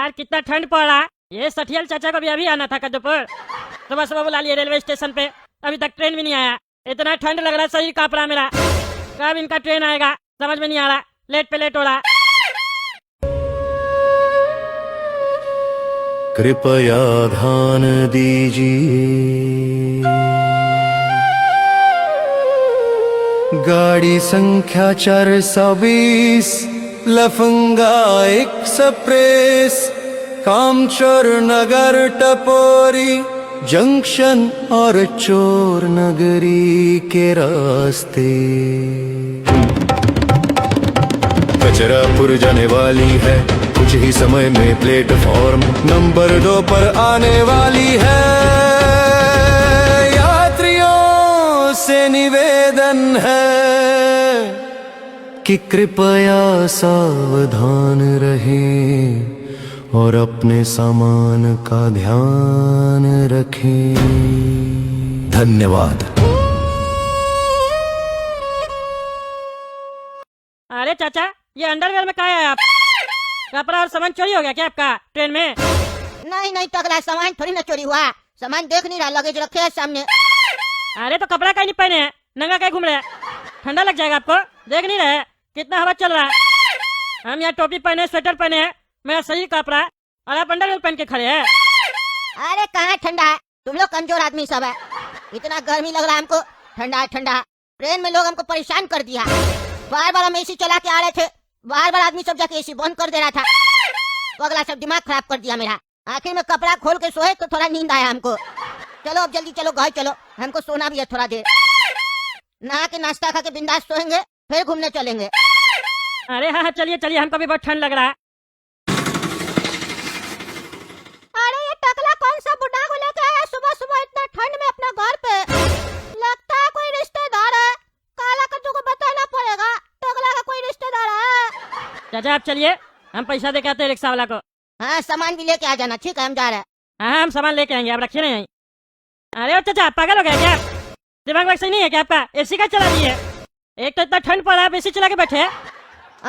यार कितना ठंड पड़ रहा। ये सठियल चाचा को भी अभी आना था कद्दूपुर, सुबह सुबह बुला लिए रेलवे स्टेशन पे, अभी तक ट्रेन भी नहीं आया। इतना ठंड लग रहा, शरीर कांप रहा मेरा। कब इनका ट्रेन आएगा समझ में नहीं आ रहा, लेट पे लेट हो रहा। कृपया ध्यान दीजिए, गाड़ी संख्या 420 लफंगा एक्सप्रेस, कामचोर नगर टपोरी जंक्शन और चोर नगरी के रास्ते। कचरापुर जाने वाली है, कुछ ही समय में प्लेटफॉर्म नंबर 2 पर आने वाली है। यात्रियों से निवेदन है कि कृपया सावधान रहें और अपने सामान का ध्यान रखें। धन्यवाद। अरे चाचा, ये अंडरवेयर में कहाँ है आप? कपड़ा और सामान चोरी हो गया क्या आपका ट्रेन में? नहीं नहीं टकला, सामान थोड़ी ना चोरी हुआ, सामान देख नहीं रहा, लगेज रखे है सामने। अरे तो कपड़ा कहीं नहीं पहने हैं, नंगा कहीं घूम रहे हैं? ठंडा लग जाएगा आपको, देख नहीं रहे कितना हवा चल रहा है। हम यहाँ टोपी पहने, स्वेटर पहने हैं, मेरा शरीर कांप रहा है और आप अंडरवेयर पहन के खड़े हैं। अरे कहाँ ठंडा है, तुम लोग कमजोर आदमी सब है। इतना गर्मी लग रहा है हमको, ठंडा ठंडा। ट्रेन में लोग हमको परेशान कर दिया, बार बार हम एसी चला के आ रहे थे, बार बार आदमी सब जाके एसी बंद कर दे रहा था। तो अगला सब दिमाग खराब कर दिया मेरा। आखिर में कपड़ा खोल के सोए तो थोड़ा नींद आया हमको। चलो अब जल्दी चलो, घर चलो, हमको सोना भी है थोड़ा देर। नहा के नाश्ता खा के बिंदास सोएंगे, फिर घूमने चलेंगे। अरे हाँ चलिए चलिए, हमको भी बहुत ठंड लग रहा है। अरे ये टकला कौन सा बुढ़ा को लेके आया सुबह सुबह इतना ठंड में अपना घर पे? लगता है कोई रिश्तेदार है, काला कद्दू को बताना पड़ेगा, टकला का कोई रिश्तेदार है। चाचा आप चलिए, हम पैसा दे के आते हैं रिक्शा वाला को। हाँ सामान भी लेके आ जाना, ठीक है हम जा रहे हैं। हाँ हम सामान लेके आएंगे, आप रखिए ना यहीं। अरे चाचा पागल हो गया क्या? दिमाग वैसे नहीं है क्या आपका? एसी का चला दिए, एक तो इतना ठंड पड़ रहा है, आप एसी चला के बैठे हैं।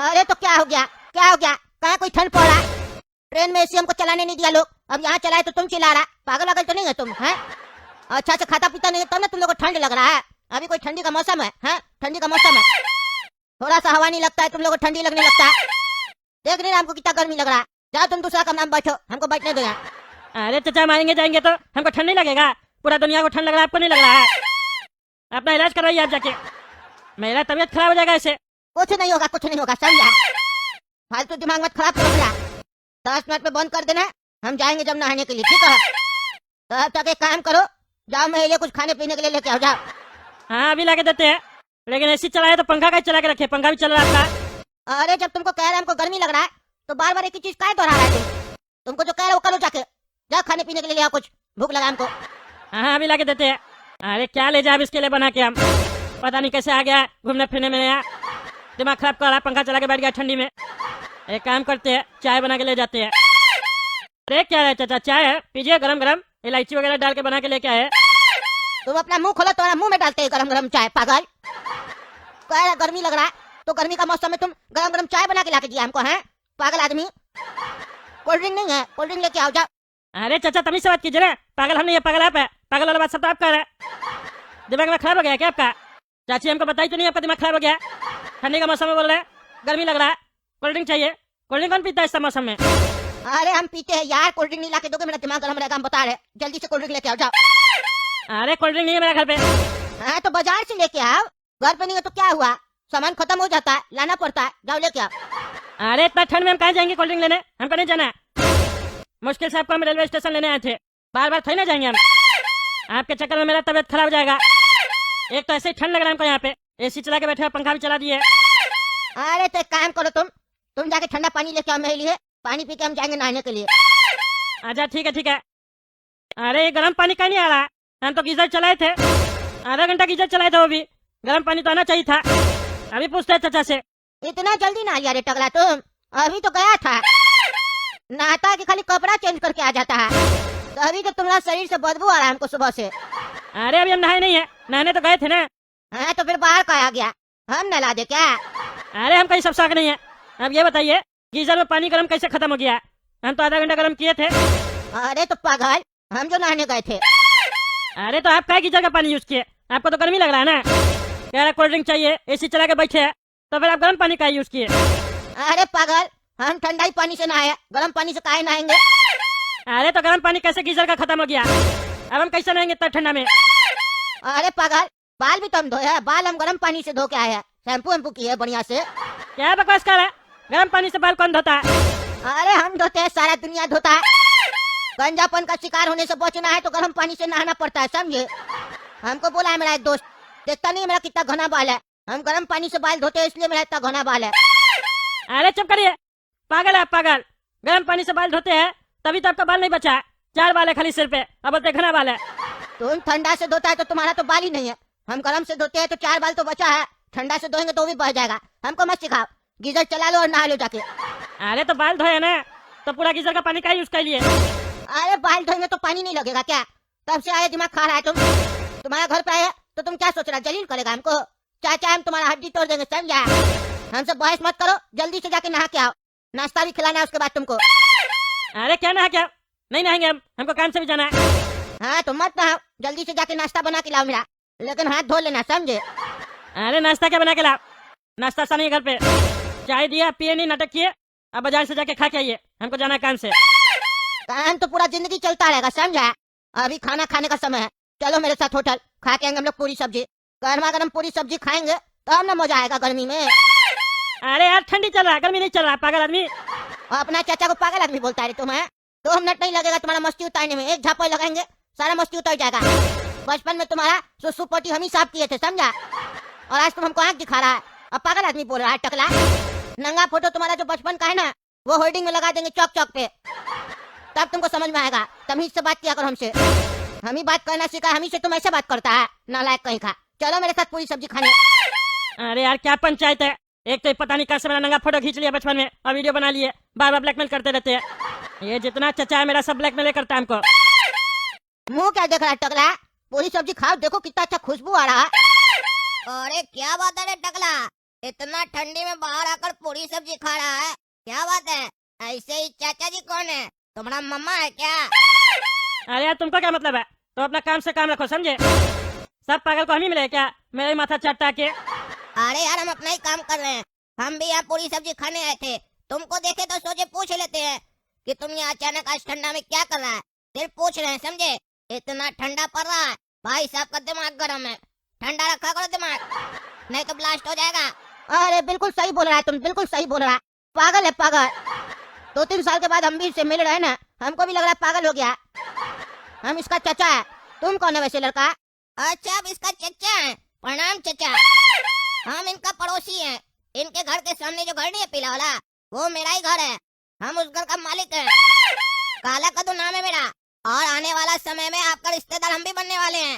अरे तो क्या हो गया, क्या हो गया? कहाँ कोई ठंड पड़ रहा है? ट्रेन में एसी हमको चलाने नहीं दिया लोग, अब यहाँ चलाए तो तुम चिल्ला रहा। पागल वागल तो नहीं है तुम? हैं अच्छा से खाता पीता नहीं है तब ना तुम लोग को ठंड लग रहा है। अभी कोई ठंडी का मौसम है? हैं ठंडी का मौसम है, थोड़ा सा हवा नहीं लगता है, तुम लोग को ठंडी लगने लगता है। देख नहीं रहा हमको कितना गर्मी लग रहा है? जाओ तुम दूसरा कमरा में बैठो, हमको बैठने दो यहाँ। अरे चाचा मारेंगे जाएंगे तो हमको ठंड नहीं लगेगा? पूरा दुनिया को ठंड लग रहा है, आपको नहीं लग रहा है? अपना इलाज करवाइए आप जाके, मेरा तबीयत खराब हो जाएगा ऐसे। कुछ नहीं होगा, कुछ नहीं होगा, समझा? फालतू दिमाग मत खराब करो मेरा। 10 मिनट में बंद कर देना, हम जाएंगे जब नहाने के लिए, ठीक है? तो अब तक एक काम करो, जाओ मेरे लिए कुछ खाने पीने के लिए लेके आओ, जाओ। हाँ अभी ला के देते हैं, लेकिन एसी चलाए तो पंखा का चला के रखे, पंखा भी चल रहा था। अरे जब तुमको कह रहे हमको गर्मी लग रहा है तो बार बार एक ही चीज काहे दोहरा रहा है तुमको जो कह रहे हो करो जाके, जाओ खाने पीने के लिए ले आओ, कुछ भूख लगा हमको। हाँ अभी ला के देते हैं। अरे क्या ले जाए इसके लिए बना के, हम पता नहीं कैसे आ गया घूमने फिरने में, यहाँ दिमाग खराब कर रहा, पंखा चला के बैठ गया ठंडी में। एक काम करते हैं, चाय बना के ले जाते हैं। अरे क्या है चाचा, चाय है पीजिए, गरम गरम इलायची वगैरह डाल के बना के लेके आए। तुम अपना मुंह खोलो, तुम्हारा मुंह में डालते हैं गरम गरम चाय, पागल। कह रहा गर्मी लग रहा है तो गर्मी का मौसम में तुम गरम गरम चाय बना के लाके दिया हमको, हैं पागल आदमी। कोल्ड ड्रिंक नहीं है, कोल्ड ड्रिंक लेके आओ, जाओ। अरे चाचा तमीज से बात कीजिए ना, पागल हम नहीं है, पागल आप है। पागल वाला बात सब तो आप कर रहे हैं। दिमाग में खराब हो गया क्या आपका? चाची हमको बताई तो नहीं आपका दिमाग खराब हो गया? ठंडी का मौसम में बोल रहे हैं, गर्मी लग रहा है, कोल्ड ड्रिंक चाहिए। कोल्ड ड्रिंक कौन पीता है इस मौसम में? अरे हम पीते हैं यार, कोल्ड ड्रिंक नहीं लाके दोगे मेरा दिमाग गरम रहेगा, हम बता रहे। जल्दी से कोल्ड ड्रिंक लेके आओ, जाओ। अरे कोल्ड ड्रिंक नहीं है मेरे घर पे। हाँ तो बाजार से लेके आओ, घर पे नहीं है तो क्या हुआ, सामान खत्म हो जाता है, लाना पड़ता है, जाओ लेके आओ। अरे इतना ठंड में हम कहाँ जाएंगे कोल्ड ड्रिंक लेने, हमको नहीं जाना। मुश्किल से आपको हम रेलवे स्टेशन लेने आए थे, बार बार थोड़ी ना जाएंगे हम। आपके चक्कर में मेरा तबियत खराब हो जाएगा। एक तो ऐसे ही ठंड लग रहा है हमको, यहाँ पे एसी चला के बैठे, पंखा भी चला दिए। अरे तो एक काम करो, तुम जाके ठंडा पानी लेके आओ मेरे लिए, पानी पी के हम जाएंगे नहाने के लिए। अच्छा ठीक है ठीक है। अरे ये गर्म पानी का नहीं आ रहा, हम तो गीजर चलाए थे, आधा घंटा गीजर चलाए थे, वो भी गर्म पानी तो आना चाहिए था। अभी पूछते हैं चाचा से। इतना जल्दी ना लिया रे टकला तुम, अभी तो गया था, नहाता कि खाली कपड़ा चेंज करके आ जाता है, तो अभी तो तुम्हारा शरीर से बदबू आ रहा है हमको सुबह से। अरे अभी हम नहाए नहीं है, नहाने तो गए थे ना। हाँ तो फिर बाहर का आ गया, हम नला दे क्या? अरे हम कहीं सब शौक नहीं है। अब ये बताइए गीजर में पानी गर्म कैसे खत्म हो गया? हम तो आधा घंटा गर्म किए थे। अरे तो पागल, हम जो नहाने गए थे। अरे तो आप क्या गीजर का पानी यूज किए? आपको तो गर्मी लग रहा है ना। कह रहा कोल्ड ड्रिंक चाहिए, एसी चला के बैठे हैं, तो फिर आप गर्म पानी का यूज किए। अरे पागल, हम ठंडा ही पानी से नहाए, गर्म पानी से काहे नहाएंगे? अरे तो गर्म पानी कैसे गीजर का खत्म हो गया? अब हम कैसे नहाएंगे इतना ठंडा में? अरे पागल, बाल भी तो हम धोए हैं, बाल हम गर्म पानी से धो के आए हैं, शैम्पू वैम्पू किए बढ़िया से। क्या बकवास कर रहा है? गर्म पानी से बाल कौन धोता है? अरे हम धोते हैं, सारा दुनिया धोता है। गंजापन का शिकार होने से बचना है तो गर्म पानी से नहाना पड़ता है, समझे? हमको बोला है मेरा एक दोस्त, देखता नहीं है मेरा कितना घना बाल है, हम गर्म पानी से बाल धोते हैं इसलिए मेरा इतना घना बाल है। अरे चुप करिए, पागल है आप, पागल। गर्म पानी से बाल धोते हैं तभी तो आपका बाल नहीं बचा है। 4 बाल है खाली सिर पे, अब बोलते घना बाल है। तुम ठंडा से धोता है तो तुम्हारा तो बाल ही नहीं है, हम गर्म से धोते हैं तो 4 बाल तो बचा है, ठंडा से धोएंगे तो भी बह जाएगा। हमको मत सिखाओ, गीजर चला लो और नहा लो जाके। अरे तो बाल धोए ना, तो पूरा गीजर का पानी का यूज कर लिए। अरे बाल धोएंगे तो पानी नहीं लगेगा क्या? तब से आए दिमाग खा रहा है तुम। तुम्हारा घर पे आए तो तुम क्या सोच रहा, जलील करेगा हमको? चाचा हम तुम्हारा हड्डी तोड़ देंगे, समझा? हमसे बहस मत करो, जल्दी से जाके नहा के आओ, नाश्ता भी खिलाना है उसके बाद तुमको। अरे क्या नहा, क्या नहीं नहाएंगे हम, हमको काम से भी जाना है। हाँ तो मत नहाओ, जल्दी से जाके नाश्ता बना के लाओ मेरा, लेकिन हाथ धो लेना, समझे? अरे नाश्ता क्या बना के लाओ? नाश्ता सा नहीं घर पे, चाय दिया पिए नहीं, नाटक किए, अब बाजार से जाके खा के आइए, हमको जाना है काम से। काम तो पूरा जिंदगी चलता रहेगा, समझा? अभी खाना खाने का समय है, चलो मेरे साथ होटल, खा के आएंगे हम लोग पूरी सब्जी, गर्मा गर्म पूरी सब्जी खाएंगे तब ना मजा आएगा गर्मी में। अरे यार ठंडी चल रहा है, गर्मी नहीं चल रहा है, पागल आदमी। और अपना चाचा को पागल आदमी बोलता है तुम्हें? 2 मिनट नहीं लगेगा तुम्हारा मस्ती उतारने में, एक झापड़ लगाएंगे सारा मस्ती उतर जाएगा। बचपन में तुम्हारा सुसु पोटी हम ही साफ किए थे, समझा? और आज तुम हमको आंख दिखा रहा है, अब पागल आदमी बोल रहा है टकला। नंगा फोटो तुम्हारा जो बचपन का है ना, वो होल्डिंग में लगा देंगे चौक चौक पे, तब तुमको समझ में आएगा। तमीज से बात किया करो हमसे, हम ही बात करना सीखा, हम ही से तुम ऐसे बात करता है, नालायक कहीं का। चलो मेरे साथ पूरी सब्जी खाने। अरे यार क्या पंचायत है, एक तो पता नहीं कब से मेरा नंगा फोटो खींच लिया बचपन में और वीडियो बना लिए, बार बार ब्लैकमेल करते रहते हैं। ये जितना चचा है मेरा सब ब्लैकमेल करता है हमको। मुंह क्या देख रहा है टकला? पूरी सब्जी खाओ, देखो कितना अच्छा खुशबू आ रहा है। अरे क्या बात है टकला, इतना ठंडी में बाहर आकर पूरी सब्जी खा रहा है, क्या बात है? ऐसे ही चाचा जी कौन है, तुम्हारा मम्मा है क्या? अरे यार तुमको क्या मतलब है, तो अपना काम से काम रखो, समझे? सब पागल को हम ही मिले क्या, मेरा ही माथा चाटता के? अरे यार हम अपना ही काम कर रहे हैं, हम भी यहाँ पूरी सब्जी खाने आए थे, तुमको देखे तो सोचे पूछ लेते हैं कि तुम यहाँ अचानक आज ठंडा में क्या कर रहा है, सिर्फ पूछ रहे हैं, समझे? इतना ठंडा पड़ रहा है, भाई साहब का दिमाग गर्म है, ठंडा रखा करो दिमाग, नहीं तो ब्लास्ट हो जाएगा। अरे बिल्कुल सही बोल रहा है तुम, बिल्कुल सही बोल रहा है, पागल है पागल। 2-3 साल के बाद हम भी इससे मिल रहे हैं ना, हमको भी लग रहा है पागल हो गया। हम इसका चचा है, तुम कौन है वैसे लड़का? अच्छा अब इसका चचा है, प्रणाम चचा। हम इनका पड़ोसी हैं, इनके घर के सामने जो घर नहीं है पीला वाला, वो मेरा ही घर है, हम उस घर का मालिक हैं। काला कद्दू नाम है मेरा, और आने वाला समय में आपका रिश्तेदार हम भी बनने वाले हैं।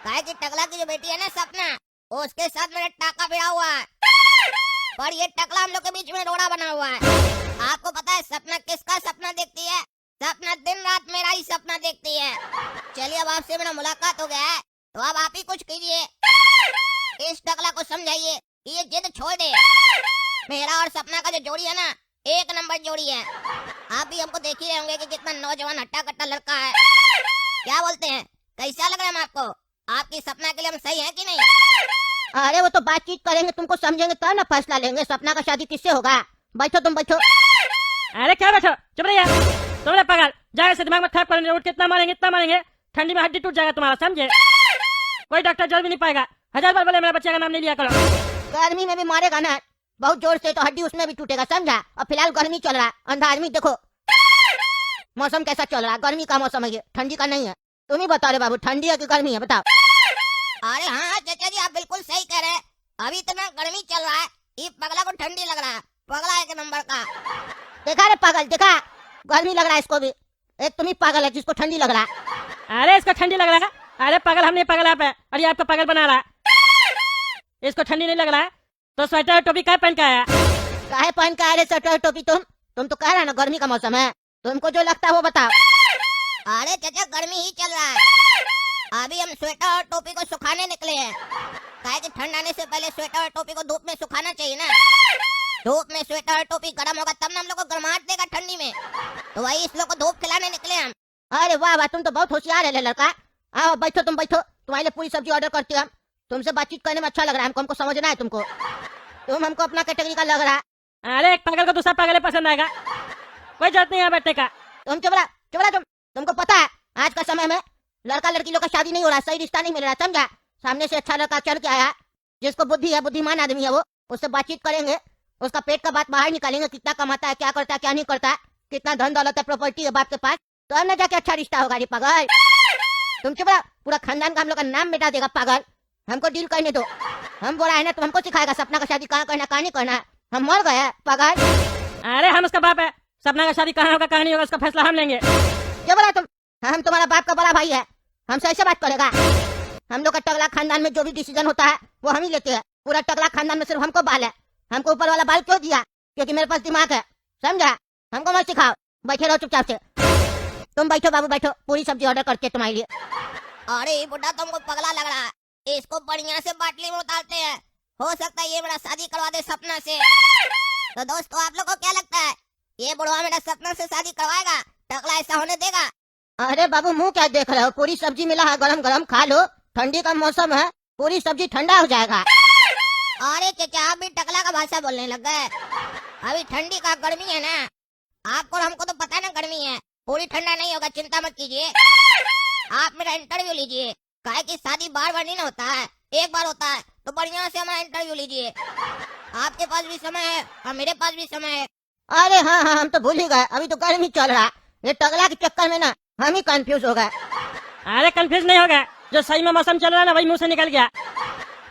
काहे कि टकला की जो बेटी है ना सपना, उसके साथ मेरा टाका भिड़ा हुआ है, पर ये टकला हम लोग के बीच में रोड़ा बना हुआ है। आपको पता है सपना किसका सपना देखती है? सपना दिन रात मेरा ही सपना देखती है। चलिए अब आपसे मेरा मुलाकात हो गया है, तो अब आप ही कुछ कीजिए, इस टकला को समझाइए कि ये जिद छोड़ दे। मेरा और सपना का जो जोड़ी है ना, 1 नंबर जोड़ी है। आप भी हमको देख ही रहे होंगे कि कितना नौजवान हट्टा कट्टा लड़का है। क्या बोलते हैं, कैसा लग रहा है आपको? आपकी सपना के लिए हम सही है कि नहीं? अरे वो तो बातचीत करेंगे, तुमको समझेंगे तब ना फैसला लेंगे, सपना का शादी किससे होगा। बैठो तुम बैठो। अरे क्या बैठो, चुप रहिए तुम पागल, जाए से दिमाग में खराब करेंगे, उठ के इतना मारेंगे इतना मारेंगे, ठंडी में हड्डी टूट जाएगा तुम्हारा, समझे? कोई डॉक्टर जोड़ भी नहीं पाएगा, 1000 बार बोले मेरा बच्चे का नाम नहीं लिया करो। गर्मी में भी मारेगा ना बहुत जोर से तो हड्डी उसमें भी टूटेगा, समझा? और फिलहाल गर्मी चल रहा है, अंधा आदमी देखो मौसम कैसा चल रहा है, गर्मी का मौसम है ये, ठंडी का नहीं है। तुम ही बताओ रे बाबू, ठंडी है कि गर्मी है, बताओ। अरे हाँ चाचा जी आप बिल्कुल सही कह रहे हैं, अभी इतना गर्मी चल रहा है, ये पगला को ठंडी लग रहा है, पगला 1 नंबर का। देखा रे पागल, देखा गर्मी लग रहा है इसको भी, एक तुम ही पागल है जिसको ठंडी लग रहा है। अरे इसको ठंडी लग रहा है? अरे पागल हम नहीं, पागल आप है, और ये आपको पागल बना रहा है। इसको ठंडी नहीं लग रहा है तो स्वेटर टोपी क्या पहन के आया? काहे पहन के आया रे स्वेटर टोपी? तुम तो कह रहा है ना गर्मी का मौसम है, तुमको जो लगता है वो बताओ। अरे चाचा गर्मी ही चल रहा है, अभी हम स्वेटर और टोपी को सुखाने निकले हैं, काहे कि ठंड आने से पहले स्वेटर और टोपी को धूप में सुखाना चाहिए ना। धूप में स्वेटर और टोपी गर्म होगा तब ना हम लोग को गर्माहट देगा ठंडी में। तो वही इस लोग को धूप खिलाने निकले हम। अरे वाह वाह, तुम तो बहुत होशियार है लड़का। आओ बैठो, तुम बैठो, तुम्हारे लिए पूरी सब्जी ऑर्डर करती हम। तुमसे बातचीत करने में अच्छा लग रहा है हमको समझना है तुमको। तुम हमको अपना कैटेगरी का लग रहा है। अरे एक पागल को दूसरा पागल पसंद आएगा, कोई जरूरत नहीं है बैठने का। तुम चुप रहा तुमको पता है आज का समय में लड़का लड़की लोग का शादी नहीं हो रहा, सही रिश्ता नहीं मिल रहा, समझा। सामने से अच्छा लड़का चल के आया, जिसको बुद्धि है, बुद्धिमान आदमी है वो, उससे बातचीत करेंगे, उसका पेट का बात बाहर निकालेंगे, कितना कमाता है, क्या करता है, क्या नहीं करता है, कितना धन दौलत है, प्रॉपर्टी है बाप के पास, तो अब न जाके अच्छा रिश्ता होगा। रे पागल, तुम चुप रहा, पूरा खानदान का हम लोग का नाम मिटा देगा पागल। हमको डील करने दो, हम बोला है ना, तुम हमको सिखाएगा सपना का शादी कहाँ करना, कहाँ नहीं करना है। हम मर गए पागल। अरे हम उसका बाप है, सपना का शादी कहाँ होगा कहाँ नहीं होगा उसका फैसला हम लेंगे। क्या बोला तुम? हम तुम्हारा बाप का बड़ा भाई है, हमसे ऐसे बात करेगा? हम लोग का टगला खानदान में जो भी डिसीजन होता है वो हम ही लेते हैं। पूरा टगला खानदान में सिर्फ हमको बाल है। हमको ऊपर वाला बाल क्यों दिया? क्योंकि मेरे पास दिमाग है, समझा। हमको मत सिखाओ, बैठे रहो चुपचाप से। तुम बैठो बाबू बैठो, पूरी सब्जी ऑर्डर करके तुम्हारे लिए। अरे बुढ़ा तुमको पगला लग रहा है, इसको बढ़िया से बाटली में उतारते हैं, हो सकता है ये मेरा शादी करवा दे सपना से। तो दोस्तों आप लोग को क्या लगता है, ये बुढ़वा मेरा सपना से शादी करवाएगा? टकला ऐसा होने देगा? अरे बाबू मुंह क्या देख रहे हो, पूरी सब्जी मिला है, गरम गरम खा लो, ठंडी का मौसम है, पूरी सब्जी ठंडा हो जाएगा। अरे चाचा आप भी टकला का भाषा बोलने लग गए। अभी ठंडी का गर्मी है ना, आपको और हमको तो पता है ना गर्मी है, पूरी ठंडा नहीं होगा, चिंता मत कीजिए। आप मेरा इंटरव्यू लीजिए, काहे कि शादी बार बार नहीं ना होता है, एक बार होता है, तो बढ़िया से हमारा इंटरव्यू लीजिए। आपके पास भी समय है और मेरे पास भी समय है। अरे हाँ हाँ, हम तो भूल ही गए, अभी तो गर्मी चल रहा है, ये टगला के चक्कर में ना हम ही कंफ्यूज हो गए। अरे कंफ्यूज नहीं होगा, जो सही में मौसम चल रहा है ना वही मुंह से निकल गया।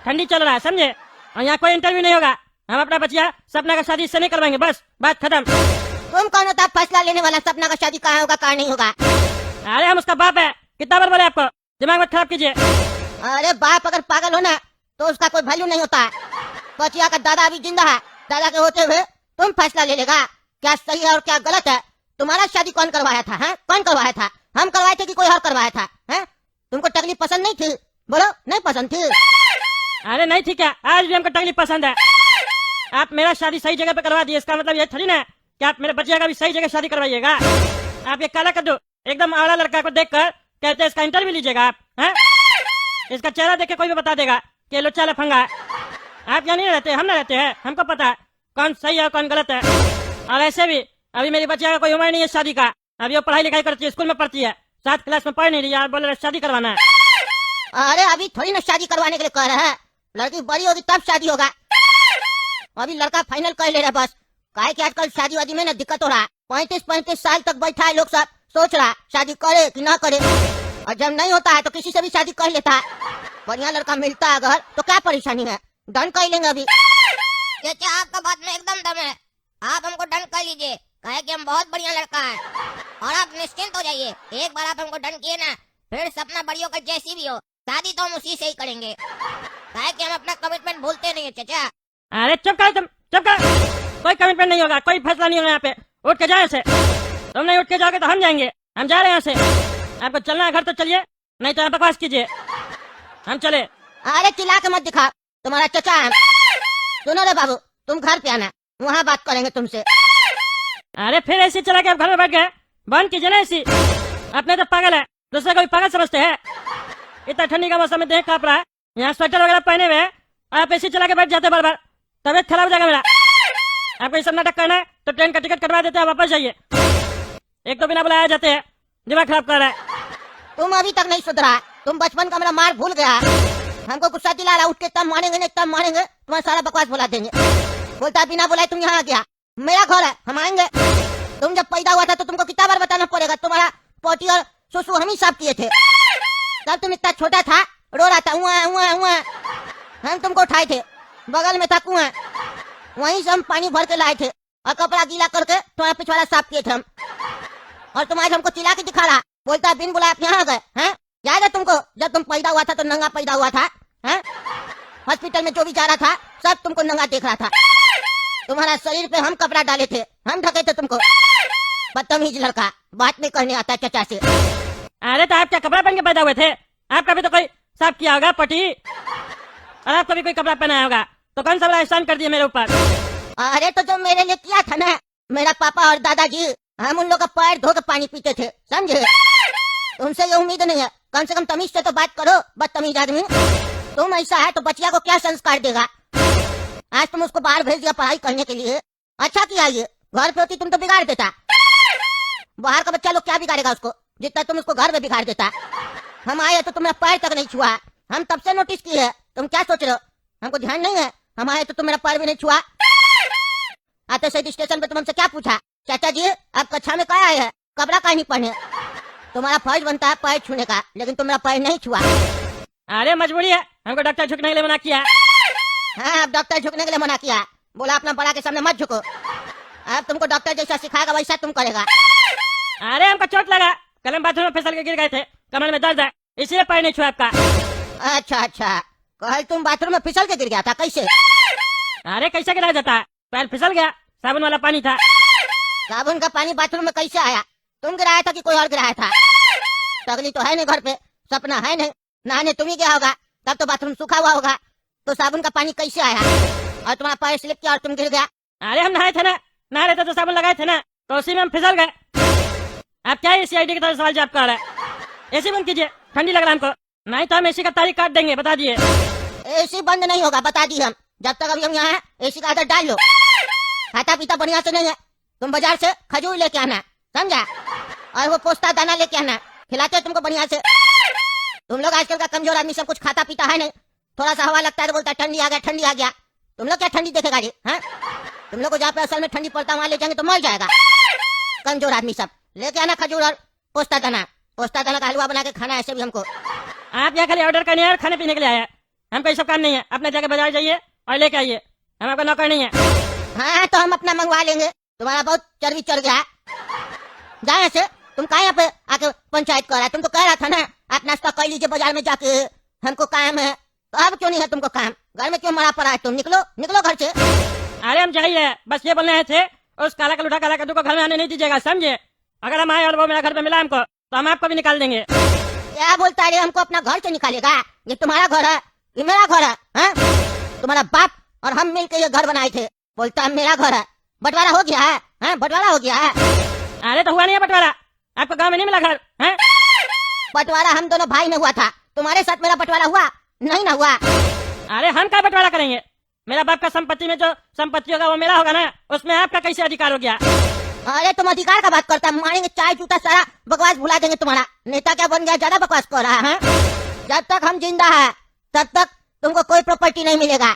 ठंडी चल रहा है समझे, और यहाँ कोई इंटरव्यू नहीं होगा। हम अपना बचिया सपना का शादी इससे नहीं करवाएंगे, बस बात खत्म। तुम कौन होता फैसला लेने वाला, सपना का शादी कहाँ होगा कहाँ नहीं होगा? अरे हम उसका बाप है, कितना बार बोले आपको, दिमाग मत खराब कीजिए। अरे बाप अगर पागल हो ना तो उसका कोई वैल्यू नहीं होता है। बचिया का दादा अभी जिंदा है, दादा के होते हुए तुम फैसला ले लेगा क्या सही है और क्या गलत है? तुम्हारा शादी कौन करवाया था? हैं कौन करवाया था? हम करवाए थे कि कोई और करवाया था? हैं तुमको टकली पसंद नहीं थी? बोलो नहीं पसंद थी? अरे नहीं थी क्या, आज भी हमको टकली पसंद है। आप मेरा शादी सही जगह पे करवा दिए, इसका मतलब ये थोड़ी ना कि आप मेरे बच्चे का भी सही जगह शादी करवाइएगा। आप ये काला कद्दू एकदम आड़ा लड़का को देखकर कहते हैं इसका इंटरव्यू लीजिएगा आप, हैं? इसका चेहरा देख के कोई भी बता देगा कि लोचा लफंगा है। आप यहाँ नहीं रहते, हम ना रहते हैं, हमको पता है कौन सही है कौन गलत है। और ऐसे भी अभी मेरी बच्चिया का कोई उम्र नहीं है शादी का, अभी वो पढ़ाई लिखाई करती है, स्कूल में पढ़ती है, 7 क्लास में पढ़ नहीं रही है, बोले शादी करवाना है। अरे अभी थोड़ी ना शादी करवाने के लिए कह रहे हैं, लड़की बड़ी होगी तब शादी होगा। अभी लड़का फाइनल कर ले रहा है बस, काहे कि आजकल शादी वादी में ना दिक्कत हो रहा है। 35-35 साल तक बैठा है लोग, सब सोच रहा है शादी करे कि ना करे, और जब नहीं होता है तो किसी से भी शादी कर लेता है। बढ़िया लड़का मिलता है अगर तो क्या परेशानी है, डन कर लेंगे अभी। चाचा आपका बात में एकदम दम है, आप हमको डन कर लीजिए, कहे कि हम बहुत बढ़िया लड़का है, और आप निश्चिंत हो जाइए। एक बार आप हमको डन किए ना, फिर सपना बड़ी होकर जैसी भी हो शादी तो हम उसी से ही करेंगे, कहे कि हम अपना कमिटमेंट भूलते नहीं है चाचा। अरे चुप कर तुम, चुप कर, कोई कमिटमेंट नहीं होगा, कोई फैसला नहीं होगा यहाँ पे, उठ के जाए से। तुम नहीं उठ के जाओगे तो हम जाएंगे, हम जा रहे हैं यहाँ से। आपको चलना है घर तो चलिए, नहीं तो बकवास कीजिए, हम चले। अरे चिल्ला के मत दिखा, तुम्हारा चचा है। सुनो रे बाबू, तुम घर पे आना, वहाँ बात करेंगे तुमसे। अरे फिर ऐसी चला के आप घर में बैठ गए, बंद कीजिए ना ऐसी। अपने तो पागल है, दूसरे को भी पागल समझते हैं। इतना ठंडी का मौसम में देख कांप रहा है, यहाँ स्वेटर वगैरह पहने हुए आप ऐसी चला के बैठ जाते बार बार, तबियत खराब हो जाएगा मेरा। आपको ये सब नाटक करना है तो ट्रेन का टिकट कटवा देते हैं, वापस जाइए। एक तो बिना बुलाया जाते हैं, दिमाग खराब कर रहा है। तुम अभी तक नहीं सुधरा, तुम बचपन का मेरा मार भूल गया। हमको गुस्सा दिला रहा, उठ के तब मारेंगे नहीं तब मारेंगे, तुम्हारा सारा बकवास बुला देंगे। बोलता बिना बुलाए तुम यहाँ आ गया, मेरा घर है हम आएंगे। तुम जब पैदा हुआ था तो तुमको कितना बार बताना पड़ेगा, तुम्हारा पोटी और सुसु हम ही साफ किए थे। तब तुम इतना छोटा था, रो रहा था हुआ हुआ हुआ, हम तुमको उठाए थे, बगल में था कुआं, वहीं से हम पानी भर के लाए थे और कपड़ा गीला करके तुम्हारा पिछवाड़ा साफ किए थे हम। और तुम आज हमको चिल्ला के दिखा रहा, बोलता बिन बुलाए आप यहाँ आ गए हैं। याद है तुमको जब तुम पैदा हुआ था तो नंगा पैदा हुआ था, हैं? हॉस्पिटल में जो भी जा रहा था सब तुमको नंगा देख रहा था। तुम्हारा शरीर पे हम कपड़ा डाले थे, हम ढके थे तुमको। बदतमीज लड़का, बात नहीं करने आता चचा से। अरे तो आप क्या कपड़ा पहन के पैदा हुए थे? आपका भी तो कोई साफ किया होगा पटी, और आपको भी कोई कपड़ा पहनाया होगा, तो कौन सा बड़ा एहसान कर दिया मेरे ऊपर? अरे तो जो मेरे लिए किया था ना मेरा पापा और दादाजी, हम उन लोग का पैर धो के पानी पीते थे, समझे? तुमसे ये उम्मीद नहीं है, कम से कम तमीज से तो बात करो, बदतमीज आदमी। तुम ऐसा है तो बचिया को क्या संस्कार देगा? आज तुम उसको बाहर भेज दिया पढ़ाई करने के लिए, अच्छा किया। ये घर पे होती तुम तो बिगाड़ देता। बाहर का बच्चा लोग क्या बिगाड़ेगा उसको, जितना तुम उसको घर में बिगाड़ देता। हम आए तो तुम्हारा पैर तक नहीं छुआ, हम तब से नोटिस किए। तुम क्या सोच रहे हो, हमको ध्यान नहीं है? हम आए तो तुम मेरा पैर भी नहीं छुआ। आते सही स्टेशन पे तुम हमसे क्या पूछा, चाचा जी आप कक्षा में क्या आए हैं, कपड़ा का नहीं पहने? तुम्हारा फर्ज बनता है पैर छूने का, लेकिन तुम मेरा पैर नहीं छुआ। अरे मजबूरी है, हमको डॉक्टर झुकने के लिए मना किया। हाँ, अब डॉक्टर झुकने के लिए मना किया, बोला अपना बड़ा के सामने मत झुको। अब तुमको डॉक्टर जैसा सिखाएगा वैसा तुम करेगा। अरे हमको चोट लगा, कल हम बाथरूम में फिसल के गिर गए थे, कमर में दर्द है, इसलिए पैर नहीं छुआ आपका। अच्छा, कल तुम बाथरूम में फिसल के गिर गया था, कैसे? अरे कैसे गिरा जाता है, पैर फिसल गया, साबुन वाला पानी था। साबुन का पानी बाथरूम में कैसे आया? तुम गिराया था कि कोई और गिराया था? तगली तो है नहीं घर पे, सपना है नहीं, नहाने तुम ही गया होगा, तब तो बाथरूम सूखा हुआ होगा, तो साबुन का पानी कैसे आया? और तुम्हारा पैर स्लिप किया और तुम गिर गया। अरे हम नहाए थे ना, नहा रहे थे तो साबुन लगाए थे ना, तो उसी में हम फिसल गए। आप क्या सीआईडी की तरह सवाल जवाब कर रहे हैं? एसी बंद कीजिए, ठंडी लग रहा है हमको, नहीं तो हम एसी का तारीख काट देंगे, बता दिए। एसी बंद नहीं होगा, बता दिए हम। जब तक अभी हम यहाँ हैं, एसी का आदत डाल लो। खाता पीता बढ़िया से नहीं है, तुम बाजार से खजूर लेके आना, समझा? और वो पोस्ता दाना लेके आना, खिलाते हैं तुमको बढ़िया से। तुम लोग आजकल का कमजोर आदमी सब कुछ खाता पीता है नहीं, थोड़ा सा हवा लगता है तो बोलता है ठंडी आ गया, ठंडी आ गया। तुम लोग क्या ठंडी देखेगा जी? हाँ, तुम लोग को जहाँ पे असल में ठंडी पड़ता वहाँ ले जाएंगे तो मर जाएगा। कमजोर आदमी सब लेके आना खजूर और पोस्ता दाना का हलवा बना के खाना, ऐसे भी हमको। आप यहाँ खाली ऑर्डर करने और खाने पीने के लिए आए हैं, हमको ये सब काम नहीं है। अपने जाके बाजार जाइए और लेके आइए, हम आपका नौकर नहीं है। हाँ, तो हम अपना मंगवा लेंगे, तुम्हारा बहुत चर्बी चढ़ गया। जाए से तुम कहा यहाँ पे आके पंचायत कर रहा है? तुमको कह रहा था ना आप नाश्ता कर लीजिए बाजार में जाके, हमको काम है। तो अब क्यों नहीं है तुमको काम? घर में क्यों मरा पड़ा है? तुम निकलो घर से। अरे हम चाहिए, बस ये बोलने आए थे, उस काला कलूठा काला कद्दू को घर में आने नहीं दीजिएगा, समझे? अगर हम आए और वो मेरा घर पे मिला हमको, तो हम आपको भी निकाल देंगे। क्या बोलता है? हमको अपना घर से निकालेगा? ये तुम्हारा घर है, ये मेरा घर है? हाँ? तुम्हारा बाप और हम मिलकर ये घर बनाए थे, बोलता है मेरा घर है। बंटवारा हो गया है? हाँ, बंटवारा हो गया है। अरे तो हुआ नहीं है बंटवारा, आपको गाँव में नहीं मिला घर? है बंटवारा हम दोनों भाई में हुआ था, तुम्हारे साथ मेरा बंटवारा हुआ नहीं ना हुआ? अरे हम क्या बंटवारा करेंगे? मेरा बाप का संपत्ति में जो संपत्ति होगा वो मेरा होगा ना, उसमें आपका कैसे अधिकार हो गया? अरे तुम अधिकार का बात करता है, मारेंगे चाय जूता सारा बकवास भुला देंगे। तुम्हारा नेता क्या बन गया, ज्यादा बकवास कर रहा है? जब तक हम जिंदा है तब तक तुमको कोई प्रॉपर्टी नहीं मिलेगा।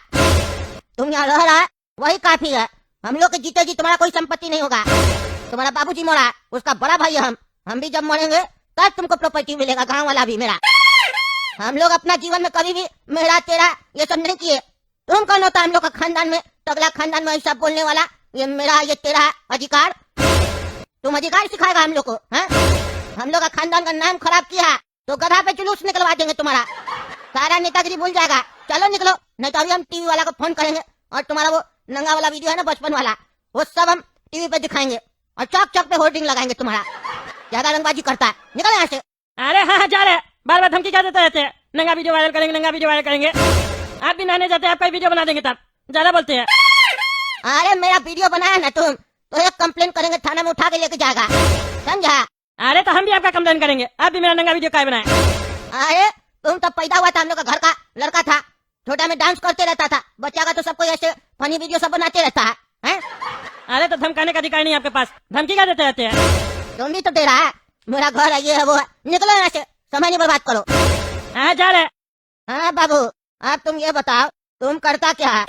तुम यहाँ रह रहा है वही काफी है, हम लोग के जीते जी तुम्हारा कोई संपत्ति नहीं होगा। तुम्हारा बाबूजी मरा, उसका बड़ा भाई है हम भी जब मरेंगे तब तुमको प्रॉपर्टी मिलेगा, गाँव वाला भी मेरा। हम लोग अपना जीवन में कभी भी मेरा तेरा ये सब नहीं किए। तुम कौन होता है हम लोग का खानदान में, तगला खानदान में ऐसा बोलने वाला? ये मेरा ये तेरा अधिकार, तुम अधिकार सिखाएगा हम लोग को? हाँ? हम लोग का खानदान का नाम खराब किया तो गधा पे जुलूस निकलवा देंगे तुम्हारा, सारा नेतागिरी भूल जाएगा। चलो निकलो, नहीं तो अभी हम टीवी वाला को फोन करेंगे और तुम्हारा वो नंगा वाला वीडियो है ना बचपन वाला, वो सब हम टीवी पे दिखाएंगे और चौक चौक पे होर्डिंग लगाएंगे तुम्हारा। ज्यादा रंगबाजी करता है, निकल यहाँ से। अरे हाँ जा रहे, बार बार धमकी क्या देते रहते हैं, नंगा वीडियो वायरल करेंगे, नंगा वीडियो वायरल करेंगे। आप भी नहाने जाते हैं, आपका वीडियो बना देंगे, तब ज्यादा बोलते हैं। अरे मेरा वीडियो बनाया ना तुम तो एक कंप्लेन करेंगे, थाना में उठा के लेके जाएगा, समझा? अरे तो हम भी आपका कंप्लेन करेंगे, आप भी मेरा नंगा वीडियो काय बनाए? अरे तुम तो पैदा हुआ था हम लोग का घर का लड़का था, छोटा में डांस करते रहता था, बच्चा का तो सबको ऐसे फनी वीडियो सब बनाते रहता है, हैं? अरे तो धमकाने का अधिकार नहीं आपके पास, धमकी क्या देते रहते हैं? तुम भी तो दे रहा है, मेरा घर है, ये है, वो है। निकलो यहाँ से, समय नहीं बर्बाद करो। हाँ जा रहे। हाँ बाबू, अब तुम ये बताओ तुम करता क्या है?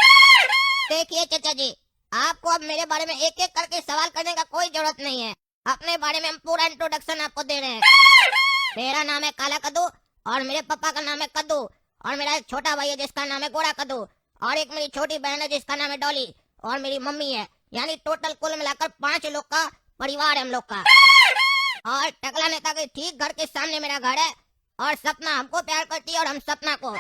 देखिए चाचा जी, आपको अब मेरे बारे में एक एक करके सवाल करने का कोई जरूरत नहीं है। अपने बारे में हम पूरा इंट्रोडक्शन आपको दे रहे हैं। मेरा नाम है काला कद्दू और मेरे पापा का नाम है कद्दू, और मेरा एक छोटा भाई है जिसका नाम है गोरा कद्दू, और एक मेरी छोटी बहन है जिसका नाम है डॉली, और मेरी मम्मी है। यानी टोटल कुल मिलाकर 5 लोग का परिवार है हम लोग का। और टकला नेता के ठीक घर के सामने मेरा घर है, और सपना हमको प्यार करती है और हम सपना को।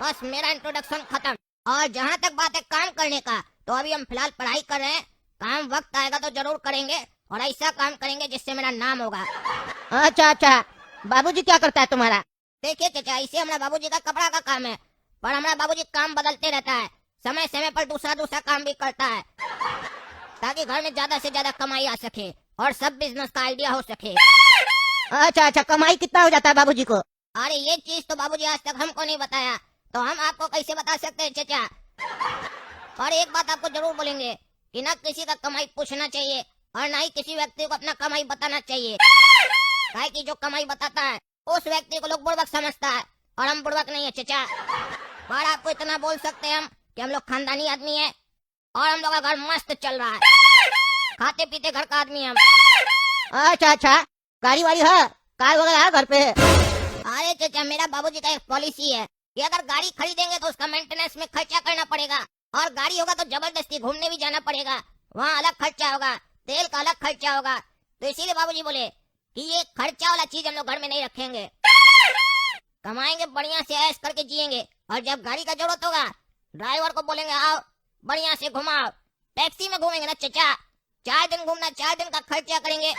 बस मेरा इंट्रोडक्शन खत्म। और जहाँ तक बात है काम करने का, तो अभी हम फिलहाल पढ़ाई कर रहे हैं, काम वक्त आएगा तो जरूर करेंगे, और ऐसा काम करेंगे जिससे मेरा नाम होगा। अच्छा, बाबूजी क्या करता है तुम्हारा? देखिए चाचा, इसे हमारा बाबूजी का कपड़ा का काम है, पर हमारा बाबूजी काम बदलते रहता है, समय समय पर दूसरा काम भी करता है, ताकि घर में ज्यादा से ज्यादा कमाई आ सके। और सब बिजनेस का आइडिया हो सके। अच्छा अच्छा, कमाई कितना हो जाता है बाबूजी को? अरे ये चीज तो बाबूजी आज तक हमको नहीं बताया, तो हम आपको कैसे बता सकते हैं चचा। और एक बात आपको जरूर बोलेंगे कि ना किसी का कमाई पूछना चाहिए और ना ही किसी व्यक्ति को अपना कमाई बताना चाहिए। काहे कि जो कमाई बताता है उस व्यक्ति को लोग बुड़बक समझता है, और हम बुड़बक नहीं है चचा। और आपको इतना बोल सकते हैं हम कि हम लोग खानदानी आदमी है और हम लोग का घर मस्त चल रहा है, खाते पीते घर का आदमी है हम। अच्छा अच्छा, गाड़ी वाड़ी है, कार वगैरह है घर पे? अरे चचा, मेरा बाबूजी का एक पॉलिसी है कि अगर गाड़ी खरीदेंगे तो उसका मेंटेनेंस में खर्चा करना पड़ेगा, और गाड़ी होगा तो जबरदस्ती घूमने भी जाना पड़ेगा, वहाँ अलग खर्चा होगा, तेल का अलग खर्चा होगा। तो इसीलिए बाबूजी बोले कि ये खर्चा वाला चीज हम लोग घर में नहीं रखेंगे, कमाएंगे बढ़िया से, ऐश करके जिएंगे, और जब गाड़ी का जरूरत होगा ड्राइवर को बोलेंगे आओ बढ़िया से घुमाओ। टैक्सी में घूमेंगे ना चचा, 4 दिन घूमना, 4 दिन का खर्चा करेंगे,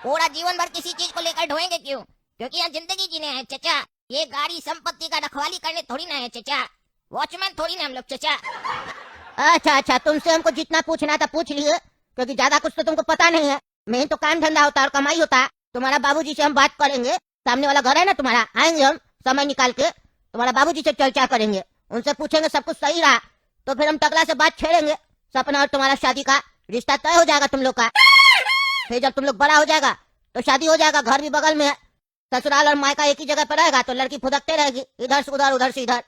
पूरा जीवन भर किसी चीज को लेकर ढोएंगे। क्यों? क्योंकि यहाँ जिंदगी जीने हैं चचा, ये गाड़ी संपत्ति का रखवाली करने थोड़ी ना है चचा, वॉचमैन थोड़ी ना हम लोग चचा। अच्छा अच्छा, तुमसे हमको जितना पूछना था पूछ लिए, क्योंकि ज्यादा कुछ तो तुमको पता नहीं है। मेन तो काम धंधा होता है और कमाई होता है। तुम्हारा बाबूजी से हम बात करेंगे, सामने वाला घर है ना तुम्हारा, आएंगे हम समय निकाल के, तुम्हारा बाबूजी से चर्चा करेंगे, उनसे पूछेंगे सब कुछ सही रहा तो फिर हम टकला से बात छेड़ेंगे, सपना और तुम्हारा शादी का रिश्ता तय हो जाएगा तुम लोग का। फिर जब तुम लोग बड़ा हो जाएगा तो शादी हो जाएगा, घर भी बगल में है, ससुराल और मायका एक ही जगह पर रहेगा, तो लड़की फुदकते रहेगी, इधर से उधर उधर से इधर,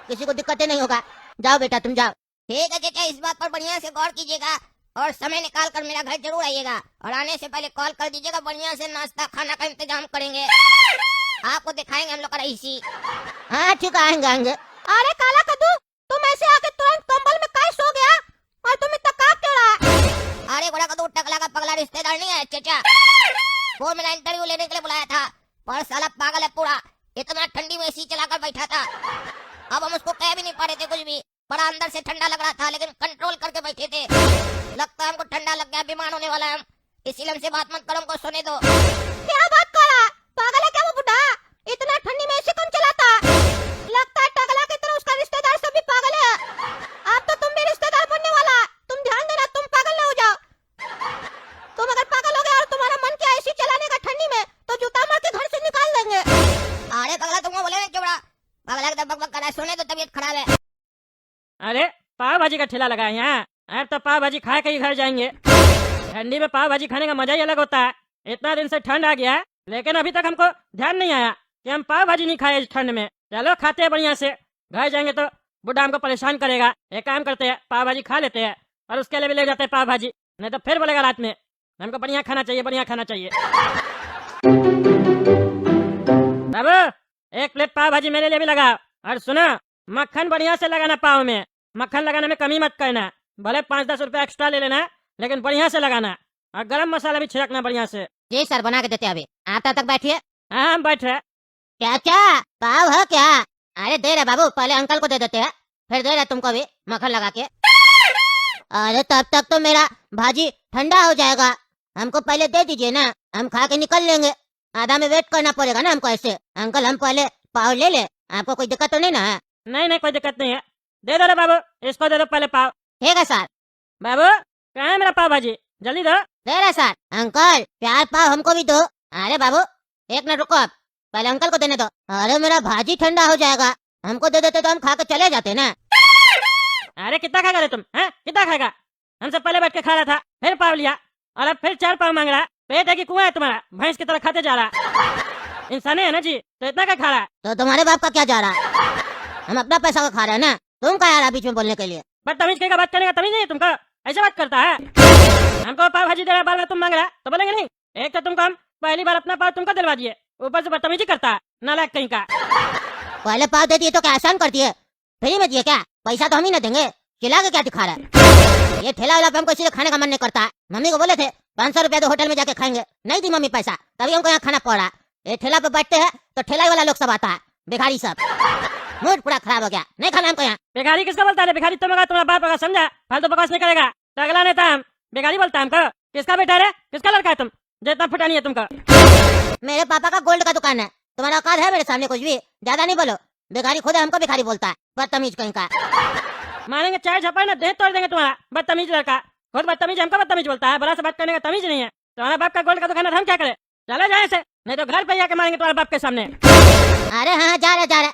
किसी को दिक्कतें नहीं होगा। जाओ बेटा तुम जाओ। ठीक है चचा, इस बात पर बढ़िया से गौर कीजिएगा और समय निकाल कर मेरा घर जरूर आइएगा, और आने से पहले कॉल कर दीजिएगा, बढ़िया से नाश्ता खाना का इंतजाम करेंगे, आपको दिखाएंगे हम लोग का रईसी। हाँ ठीक है, आएंगे आएंगे। अरे काला कद्दू, तुम ऐसे आके तुरंत कंबल में कैसे सो गया और तुम इतना कांप क्यों रहा? अरे बड़ा कद्दू टकला का पगला रिश्तेदार नहीं है चचा, वो मेरा इंटरव्यू लेने के लिए बुलाया था, पर साला पागल है पूरा, इतना ठंडी में एसी चलाकर बैठा था। अब हम उसको कह भी नहीं पा रहे थे कुछ भी, बड़ा अंदर से ठंडा लग रहा था, लेकिन कंट्रोल करके बैठे थे। लगता है हमको ठंडा लग गया, बीमार होने वाला है हम, इसीलिए हमसे बात मत करो, हमको सोने दो। क्या बात कर रहा? पागल है क्या वो बुढ़ा? इतना ठंडी में एसी कौन चलाता? लगता है टकला की तरह उसका रिश्तेदार सब भी पागल है। अब तो तुम भी रिश्तेदार बनने वाला, तुम ध्यान देना, तुम पागल न हो जाओ। तुम अगर पागल हो गए और तुम्हारा मन किया एसी चलाने का ठंडी में, तो जूता मार के घर से निकाल देंगे। अरे पगला, तुमको बोले ना चुपड़ा, पगला एकदम बकबक कर रहा है, सोने दो, तबीयत खराब है। अरे पाव भाजी का ठेला लगा है यहाँ, अब तो पाव भाजी खा के ही घर जाएंगे। ठंडी में पाव भाजी खाने का मजा ही अलग होता है। इतना दिन से ठंड आ गया है, लेकिन अभी तक हमको ध्यान नहीं आया कि हम पाव भाजी नहीं खाए इस ठंड में। चलो खाते हैं बढ़िया से, घर जाएंगे तो बुढ़ा हमको परेशान करेगा। एक काम करते हैं, पाव भाजी खा लेते हैं और उसके लिए भी ले जाते हैं पाव भाजी, नहीं तो फिर बोलेगा रात में हमको बढ़िया खाना चाहिए, बढ़िया खाना चाहिए। बाबू एक प्लेट पाव भाजी मेरे लिए भी लगाओ, और सुनो मक्खन बढ़िया से लगाना, पाव में मक्खन लगाने में कमी मत करना, भले 5-10 रुपया एक्स्ट्रा ले लेना, लेकिन बढ़िया से लगाना, और गरम मसाला भी छिड़कना बढ़िया से। जी सर, बना के देते अभी। आता तक बैठिए। हाँ हम बैठ रहे। क्या क्या पाव है क्या? अरे दे रहे बाबू, पहले अंकल को दे देते हैं, फिर दे रहे तुमको भी मक्खन लगा के। अरे तब तक तो मेरा भाजी ठंडा हो जाएगा, हमको पहले दे दीजिए ना, हम खा के निकल लेंगे, आधा में वेट करना पड़ेगा ना हमको ऐसे। अंकल हम पहले पाव ले ले, आपको कोई दिक्कत तो नहीं ना है? नहीं नहीं कोई दिक्कत नहीं है, दे दो रे बाबू, इसको दे दो पहले पाव। ठीक है सर। बाबू कहाँ है मेरा पाव भाजी, जल्दी दो। दे रहे सर। अंकल प्यार पाव हमको भी दो। अरे बाबू एक मिनट रुको, आप पहले अंकल को देने दो। अरे मेरा भाजी ठंडा हो जाएगा, हमको दे देते तो हम खा के चले जाते ना। अरे कितना खाएगा रे तुम, हैं कितना खाएगा? हमसे पहले बैठ के खा रहा था, फिर पाव लिया, और अब फिर 4 पाव मांग रहा है। पेट है कि कुआं है तुम्हारा, भैंस की तरह खाते जा रहा। इंसान है ना जी, तो इतना क्या खा रहा है? तो तुम्हारे बाप का क्या जा रहा? हम अपना पैसा का खा रहे हैं ना, तुम क्या आ रहा बीच में बोलने के लिए? बदतमीज का बात करने का तमीज नहीं है तुमको, ऐसे बात करता है? हमको पाव भाजी दे रहा, बार बार तुम मांग रहा तो बोलेंगे नहीं? एक तो तुमको हम पहली बार अपना पाव तुमको दिलवा दिए, ऊपर से बदतमीजी करता है, नालायक कहीं का। पहले पाव दे दिए तो क्या आसान कर दिए? फ्री में दिए क्या? पैसा तो हम ही ना देंगे, चिल्ला के क्या दिखा रहा है? ये ठेला वाला पे हमको इसीलिए खाने का मन नहीं करता है। मम्मी को बोले थे 500 रुपया तो होटल में जाके खाएंगे, नहीं दी मम्मी पैसा, तभी हमको यहाँ खाना पड़ा। ये ठेला पे बैठते हैं तो ठेला वाला लोग सब आता है, भिखारी सब। मूड पूरा खराब हो गया, नहीं खाना हमको यहाँ। बेकारी किसका बोलता है? बेकारी तुम होगा, तुम्हारा बाप होगा, समझा? फालतू बकवास नहीं करेगा, तगला नहीं था हम, बेकारी बोलता है हमको। किसका बेटा है, किसका लड़का है तुम, जो इतना फुटानी है तुमको? मेरे पापा का गोल्ड का दुकान है, तुम्हारा औकात है मेरे सामने कुछ भी? ज्यादा नहीं बोलो, भिखारी खुद है, हमको भिखारी बोलता है, बदतमीज कहीं का। मारेंगे चाय झपड़ ना, देह तोड़ देंगे तुम्हारा, बदतमीज लड़का। खुद बदतमीज हमको बदतमीज बोलता है, बड़ा से बात करने का तमीज नहीं है। तुम्हारा बाप का गोल्ड का दुकान है, हम क्या करें? चले जाए से, नहीं तो घर पे आके मारेंगे तुम्हारे बाप के सामने। अरे हाँ जा रहे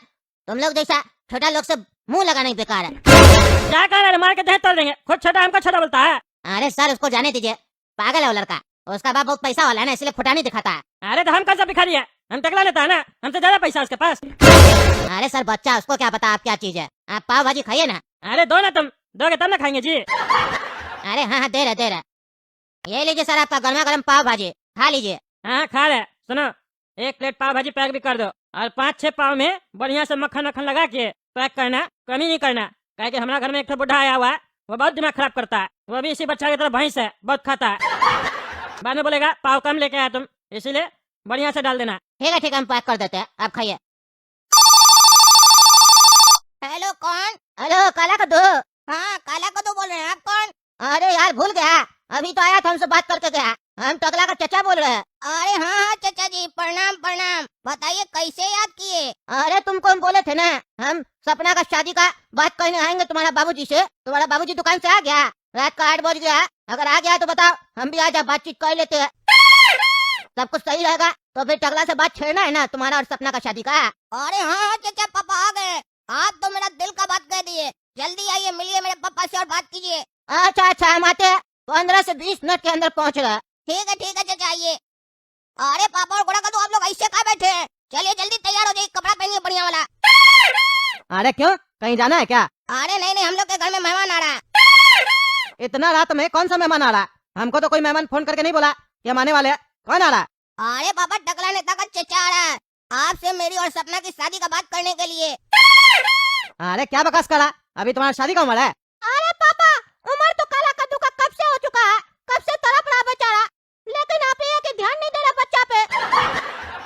तुम लोग जैसा छोटा लोग से मुंह लगाना ही बेकार है। क्या कर रहे? मार के देह तोड़ देंगे। खुद छोटा हमको छोटा बोलता है। अरे सर उसको जाने दीजिए, पागल है वो लड़का। उसका बाप बहुत पैसा वाला है ना, इसलिए फुटानी दिखाता है। अरे तो हम कौन सा भिखारी है? हम टकला लेता है ना, हमसे ज्यादा पैसा उसके पास। अरे सर बच्चा, उसको क्या पता आप क्या चीज है। आप पाव भाजी खाइए ना। अरे दो ना, तुम दोगे तब ना खाएंगे जी। अरे हाँ हाँ दे रहे ये लीजिए सर आपका गर्मा गर्म पाव भाजी, खा लीजिए। हाँ खा रहे। सुनो, 1 प्लेट पाव भाजी पैक भी कर दो, और 5-6 पाव में बढ़िया से मक्खन वक्खन लगा के पैक करना, कमी नहीं करना। क्या कि हमारा घर में एक बुढ़ा आया हुआ है, वो बहुत दिमाग खराब करता है। वो भी इसी बच्चा की तरह भैंस है, बहुत खाता है। बाद में बोलेगा पाव कम लेके आया तुम, इसीलिए बढ़िया से डाल देना। ठीक है हम पैक कर देते हैं, आप खाइए। हेलो कौन? हेलो काला कद्दू। हाँ काला कद्दू बोल रहे हैं, आप कौन? अरे यार भूल गया, अभी तो आया था हमसे बात करके गया। हम टकला का चचा बोल रहे हैं। अरे हाँ हाँ चाचा जी, प्रणाम प्रणाम। बताइए कैसे याद किए? अरे तुमको हम बोले थे ना, हम सपना का शादी का बात करने आएंगे तुम्हारा बाबूजी से। तुम्हारा बाबूजी दुकान से आ गया, रात का 8 बज गया। अगर आ गया तो बताओ, हम भी आज बातचीत कर लेते हैं। सब कुछ सही रहेगा तो फिर टकला से बात छेड़ना है ना तुम्हारा और सपना का शादी का। अरे हाँ हाँ चाचा, पापा आ गए। आप तो मेरा दिल का बात कह दिए। जल्दी आइए, मिलिए मेरे पापा से और बात कीजिए। अच्छा हम आते हैं, 15 से 20 मिनट के अंदर पहुँच रहा है। ठीक है चाचा, आइए। अरे पापा और गोड़ा कद्दू, आप लोग ऐसे कहाँ बैठे हैं? चलिए जल्दी तैयार हो जाइए, कपड़ा पहनिए बढ़िया वाला। अरे क्यों, कहीं जाना है क्या? अरे नहीं, हम लोग के घर में मेहमान आ रहा है। इतना रात में कौन सा मेहमान आ रहा है? हमको तो कोई मेहमान फोन करके नहीं बोला कि हम आने वाले हैं। कौन आ रहा है? अरे पापा, टकला नेता का चचा आ रहा है, आपसे मेरी और सपना की शादी का बात करने के लिए। अरे क्या बकवास करा, अभी तुम्हारा शादी का उम्र है? अरे पापा, उम्र तो काला कद्दू का कब से हो चुका है, कब से तड़प रहा बेचारा। लेकिन आप ये कि ध्यान नहीं दे रहा बच्चा पे।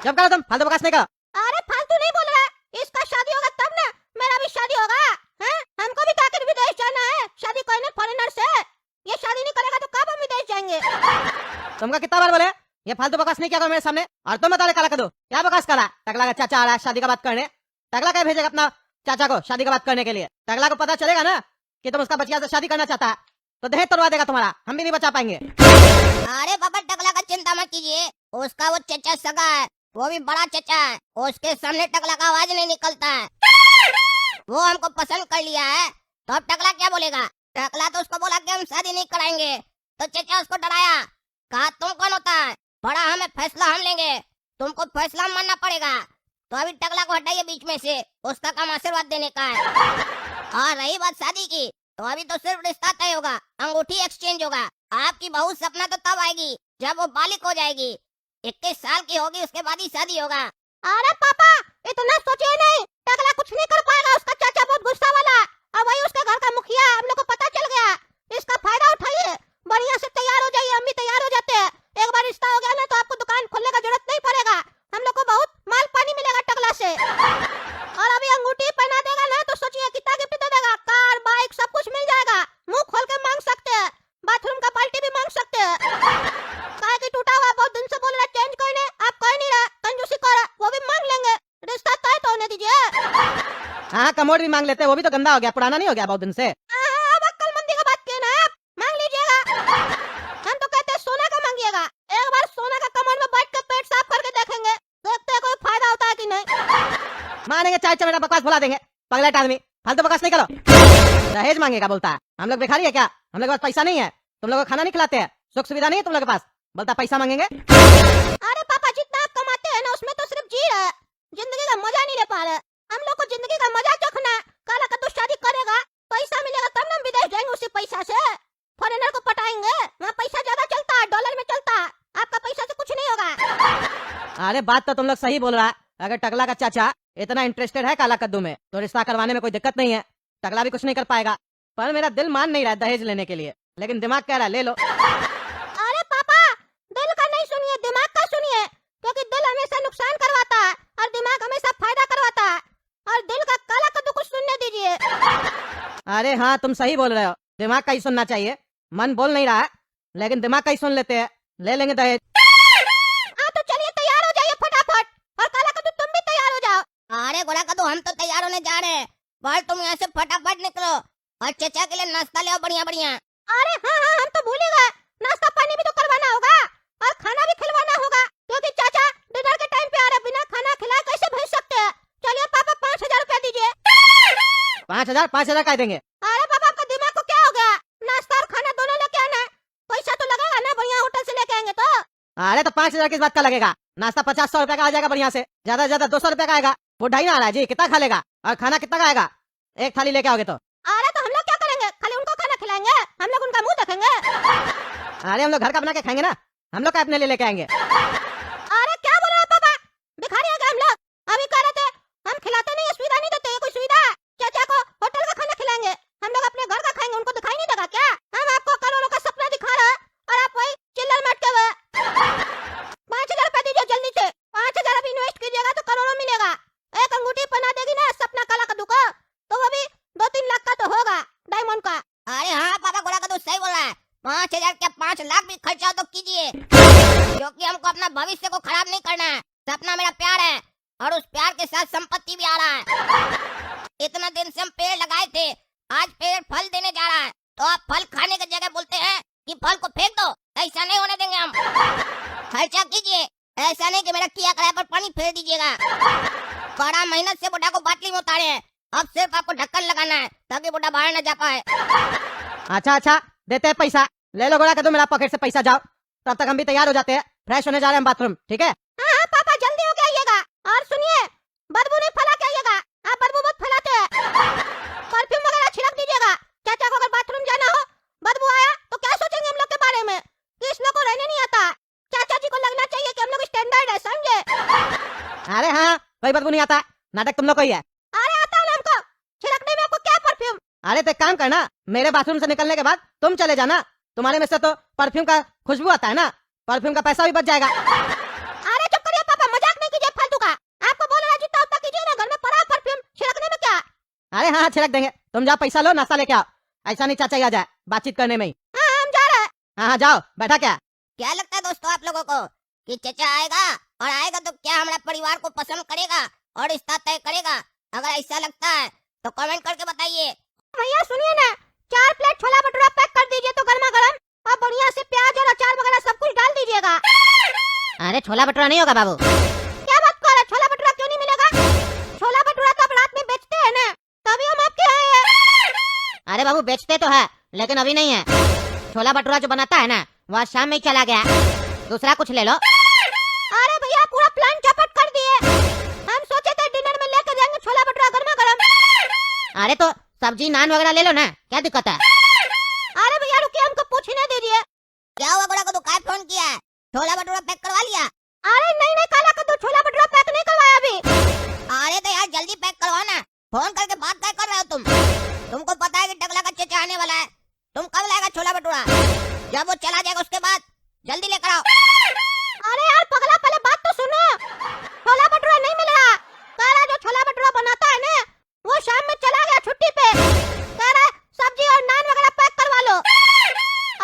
जब करो तुम फालतू बकवास नहीं करो। अरे फालतू नहीं बोल रहा है, इसका शादी होगा तब ना मेरा भी शादी होगा। हैं? हमको भी ताकि विदेश जाना है शादी करने फॉरेनर से। ये शादी नहीं करेगा तो कब हम विदेश जाएंगे? तुमका कितना बार बोले ये फालतू बकवास नहीं किया करो मेरे सामने। और तुम बता रहे काला कद्दू क्या बकवास करा? टकला का चाचा आ रहा है शादी का बात करने। टकला क्या भेजेगा अपना चाचा को शादी का बात करने के लिए? टकला को पता चलेगा ना कि तुम उसका बचिया से शादी करना चाहता है तो दहेज तोड़वा देगा तुम्हारा, हम भी नहीं बचा पाएंगे। अरे पापा, टकला का चिंता मत कीजिए, उसका वो चचा सगा है, वो भी बड़ा चचा है। उसके सामने टकला का आवाज नहीं निकलता है। वो हमको पसंद कर लिया है, तो अब टकला क्या बोलेगा? टकला तो उसको बोला कि हम शादी नहीं कराएंगे, तो चचा उसको डराया, कहा तुम कौन होता है, बड़ा हमें फैसला हम लेंगे, तुमको फैसला मानना पड़ेगा। तो अभी टकला को हटाइए बीच में से, उसका काम आशीर्वाद देने का है। और रही बात शादी की, तो अभी तो सिर्फ रिश्ता तय होगा, अंगूठी एक्सचेंज होगा। आपकी बहू सपना तो तब आएगी जब वो बालिक हो जाएगी, 21 साल की होगी, उसके बाद ही शादी होगा। अरे पापा, इतना सोचिए नहीं, टकला कुछ नहीं कर पाएगा। उसका चाचा बहुत गुस्सा वाला है और वही उसके घर का मुखिया है, हम लोग को पता चल गया। इसका फायदा उठाइए, बढ़िया से तैयार हो जाइए, हम भी तैयार हो जाते हैं। एक बार रिश्ता हो गया ना तो आपको दुकान खोलने का जरूरत नहीं पड़ेगा, हम लोग को बहुत माल पानी मिलेगा टकला से। और अभी अंगूठी पहना देगा ना तो सोचिए कितना गिफ्ट दे देगा, कार बाइक सब कुछ मिल जाएगा। मुंह खोल के मांग सकते हैं, बाथरूम का बाल्टी भी मांग सकते हैं। काहे कि टूटा हुआ बहुत दिन से बोल रहा चेंज करने, आप कह नहीं रहा, कंजूसी कर रहा, वो भी मांग लेंगे। रिश्ता तय तो होने दीजिए। हाँ कमोड भी मांग लेते हैं, वो भी तो गंदा हो गया, पुराना नहीं हो गया बहुत दिन से। अब अक्लमंदी का बात किए ना, आप मांग लीजिएगा। हम तो कहते हैं सोना का मांगिएगा, एक बार सोना का कमोड में बैठ के पेट साफ करके देखेंगे, देखते हैं कोई फायदा होता है कि नहीं। मानेंगे चाहे चमेटा बकवास भुला देंगे, पगलेट आदमी, फालतू बकवास नहीं करो। दहेज मांगेगा बोलता है, हम लोग भिखारी है क्या? हम लोग के पास पैसा नहीं है, तुम लोग को खाना नहीं खिलाते हैं, सुख सुविधा नहीं है तुम लोग के पास, बोलता पैसा मांगेंगे। अरे पापा, जितना आप कमाते हैं ना उसमें तो सिर्फ जी रहे, जिंदगी का मजा नहीं ले पा रहे। हम लोग को जिंदगी का मजा चखना है। काला कद्दू शादी करेगा, पैसा मिलेगा तब ना हम विदेश जाएंगे, उसी पैसा से फॉरेनर को पटाएंगे, वहाँ पैसा ज्यादा चलता है, डॉलर में चलता है, आपका पैसा से कुछ नहीं होगा। अरे बात तो तुम लोग सही बोल रहा है, अगर टकला का चाचा इतना इंटरेस्टेड है काला कद्दू में तो रिश्ता करवाने में कोई दिक्कत नहीं है, टकला भी कुछ नहीं कर पाएगा। पर मेरा दिल मान नहीं रहा दहेज लेने के लिए, लेकिन दिमाग कह रहा है ले लो। अरे पापा, दिल का नहीं सुनिए, दिमाग का सुनिए, क्योंकि दिल हमेशा नुकसान करवाता है और दिमाग हमेशा फायदा करवाता है, और दिल का काला कद्दू कुछ सुनने दीजिए। अरे हाँ तुम सही बोल रहे हो, दिमाग का ही सुनना चाहिए, मन बोल नहीं रहा है, लेकिन दिमाग का ही सुन लेते हैं, ले लेंगे दहेज। तो चलिए तैयार हो जाइए फटाफट, और काला कद्दू तुम भी तैयार हो जाओ। अरे गोड़ा कद्दू, हम तो तैयार होने जा रहे हैं, पर तुम यहाँ से फटाफट निकलो और चचा के लिए नाश्ता ले आओ बढ़िया बढ़िया। अरे हाँ हाँ, हम तो भूल ही गए, नाश्ता पानी भी तो करवाना होगा और खाना भी खिलवाना होगा, क्योंकि चाचा डिनर के टाइम पे आ रहे, बिना खाना खिलाए कैसे भेज सकते हैं। चलिए पापा 5,000 रुपया दीजिए। 5,000 का देंगे। अरे पापा, आपका दिमाग को क्या हो गया? नाश्ता और खाना दोनों लेके आना है, पैसा तो लगेगा ना, बढ़िया होटल से लेके आएंगे तो। अरे तो 5,000 किस बात का लगेगा? नाश्ता 50-100 रुपया का आ जाएगा बढ़िया से, ज्यादा से ज्यादा 200 रुपया का आएगा। वो ढाई ना आ रहा है जी, कितना खा लेगा? और खाना कितना का आएगा? एक थाली लेके आओगे तो? अरे तो हम लोग क्या करेंगे? खाली उनको खाना खिलाएंगे? हम लोग उनका मुंह देखेंगे? अरे हम लोग घर का बना के खाएंगे ना, हम लोग का अपने लिए लेके आएंगे। अरे क्या बोल रहे हो पापा? भिखारी है क्या हम लोग? अभी कह रहे थे हम खिलाते नहीं, सुविधा नहीं देते, कोई सुविधा? चाचा को होटल का खाना खिलाएंगे, हम लोग अपने घर का खाएंगे, उनको दिखाई नहीं देगा क्या? हम आपको करोड़ों का सपना दिखा रहे हैं और आप वही चिल्लर मटके हुए। 5,000 रुपया दीजिए जल्दी से। 5,000 अभी इन्वेस्ट कीजिएगा तो करोड़ों मिलेगा। एक अंगूठी पहना देगी ना सपना काला कद्दू को, तो वो भी 2-3 लाख का तो होगा, डायमंड का। अरे हाँ पापा, गोला कद्दू सही बोल रहा है। 5,000 क्या 5 लाख भी खर्चा हो तो कीजिए, क्योंकि हमको अपना भविष्य को खराब नहीं करना है। सपना मेरा प्यार है और उस प्यार के साथ संपत्ति भी आ रहा है। इतना दिन से हम पेड़ लगाए थे, आज पेड़ फल देने जा रहा है, तो आप फल खाने की जगह बोलते हैं कि फल को फेंक दो। ऐसा नहीं होने देंगे हम। खर्चा कीजिए, ऐसा नहीं कि मेरा किया कराया पर पानी फेर दीजिएगा। बड़ा मेहनत से बुढ़ा को बाटली में उतारे हैं, अब सिर्फ आपको ढक्कन लगाना है ताकि बुढ़ा बाहर न जा पाए। अच्छा देते हैं पैसा, ले लो गोला कद्दू, मेरा पॉकेट से पैसा। जाओ, तब तक हम भी तैयार हो जाते हैं, फ्रेश होने जा रहे हैं बाथरूम, ठीक है? हाँ पापा, जल्दी होके आइएगा। और सुनिए, बदबू नहीं फैला के आइएगा, आप बदबू बहुत फैलाते हैं। परफ्यूम वगैरह छिड़क दीजिएगा। चाचा को अगर बाथरूम जाना हो, बदबू आया तो क्या सोचेंगे हम लोग के बारे में कि इस लोग को रहने नहीं आता। चाचा जी को लगना चाहिए कि हम लोग स्टैंडर्ड है, समझे? अरे हाँ, कोई बदबू नहीं आता, नाटक तुम लोग को ही है। अरे आता है ना हमको, छिड़कने में आपको क्या परफ्यूम? अरे तो एक काम करना, मेरे बाथरूम से निकलने के बाद तुम चले जाना, तुम्हारे में से तो परफ्यूम का खुशबू आता है ना, परफ्यूम का पैसा भी बच जाएगा। अरे चुप करिए पापा, मजाक नहीं कीजिए फालतू का। आपको बोल रहा जितना उतना कीजिए ना, घर में पड़ा है परफ्यूम, छिड़कने में क्या? अरे हाँ छिड़क देंगे, तुम जाओ पैसा लो, नाश्ता लेके आओ। ऐसा नहीं चाचा ही आ जाए बातचीत करने में ही। हाँ हम जा रहे हैं। हाँ जाओ, बैठा क्या? क्या लगता है दोस्तों आप लोगों को कि चचा आएगा, और आएगा तो क्या हमारे परिवार को पसंद करेगा और रिश्ता तय करेगा? अगर ऐसा लगता है तो कमेंट करके बताइए। भैया सुनिए ना, 4 प्लेट छोला भटूरा पैक कर दीजिए तो गर्मा गर्म, और बढ़िया से प्याज और अचार वगैरह सब कुछ डाल दीजिएगा। अरे छोला भटूरा नहीं होगा बाबू। क्या बात कर रहे हैं? छोला भटूरा क्यों नहीं मिलेगा? छोला भटूरा तो आप रात में बेचते हैं ना, तभी हम आपके यहाँ आए। अरे बाबू बेचते तो है, लेकिन अभी नहीं है। छोला भटूरा जो बनाता है ना, वह शाम में ही चला गया, दूसरा कुछ ले लो। अरे भैया पूरा प्लान चौपट कर दिए। हम सोचे थे डिनर में लेके जाएंगे छोला भटूरा गर्मा गर्म। अरे तो सब्जी नान वगैरह ले लो ना, क्या दिक्कत है? अरे भैया रुकिए, हमको पूछने दीजिए। क्या हुआ गोला को, काय फोन किया है? छोला भटूरा पैक करवा लिया? अरे नहीं नहीं, काला कद्दू छोला भटूरा पैक नहीं करवाया अभी। अरे तो यार जल्दी पैक करवाना, फोन करके बात क्या कर रहे हो तुम? तुमको पता है कि टकला का चचा आने वाला है, तुम कब लाएगा छोला भटूरा? जब वो चला जाएगा उसके बाद जल्दी लेकर आओ। अरे यार पगला, पहले बात तो सुनो। छोला भटूरा नहीं मिल रहा। कह रहा जो छोला भटूरा बनाता है ना, वो शाम में चला गया छुट्टी पे। कह रहा सब्जी और नान वगैरह पैक करवा लो।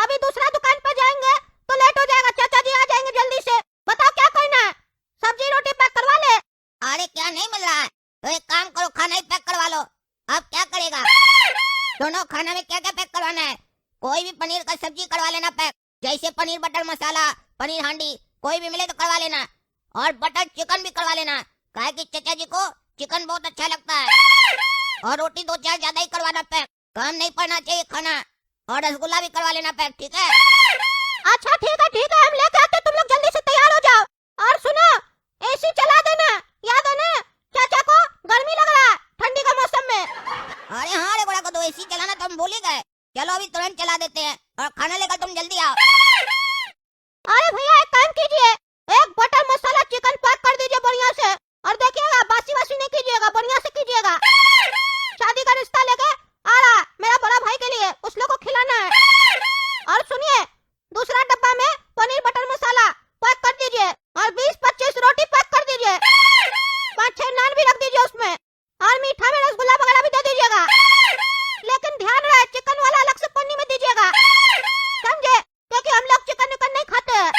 अभी दूसरा दुकान पे जाएंगे तो लेट हो जाएगा, चाचा जी आ जाएंगे जल्दी से। बताओ क्या करना है? सब्जी रोटी पैक करवा ले। अरे क्या नहीं मिल रहा है? तो एक काम करो, खाना ही पैक करवा लो। अब क्या करेगा? दोनों खाना में क्या क्या पैक करवाना है? कोई भी पनीर का सब्जी करवा लेना पैक, जैसे पनीर बटर मसाला, पनीर हांडी, कोई भी मिले तो करवा लेना। और बटर चिकन भी करवा लेना, काहे कि चचा जी को चिकन बहुत अच्छा लगता है। और रोटी 2-4 ज्यादा ही करवाना पैक, कम नहीं पड़ना चाहिए खाना। और रसगुल्ला भी करवा लेना पैक, ठीक है? अच्छा ठीक है, हम लेके आते, तुम लोग जल्दी से तैयार हो जाओ। और सुनो, एसी चला देना, याद है ना? चाचा को गर्मी लग रहा है ठंडी का मौसम में। अरे हाँ रे बड़ा को, तो एसी चलाना तो हम भूल ही गए। चलो अभी तुरंत चला देते हैं, और खाना लेकर तुम जल्दी आओ। अरे भैया एक काम कीजिए, एक बटर मसाला चिकन पैक कर दीजिए बढ़िया से। और देखिएगा बासी वासी नहीं कीजिएगा, बढ़िया से कीजिएगा। शादी का रिश्ता लेके आ रहा मेरा बड़ा भाई के लिए, उस लोग को खिलाना है। और सुनिए, दूसरा डब्बा में पनीर बटर मसाला पैक कर दीजिए, और 20-25 रोटी पैक कर दीजिए। 5-6 नान भी रख दीजिए उसमें, और मीठा में रसगुल्ला वगैरह भी दे दीजिएगा। लेकिन ध्यान रहे, चिकन वाला अलग से पन्नी में दीजिएगा, समझे? क्योंकि हम लोग चिकन विकन नहीं खाते हैं।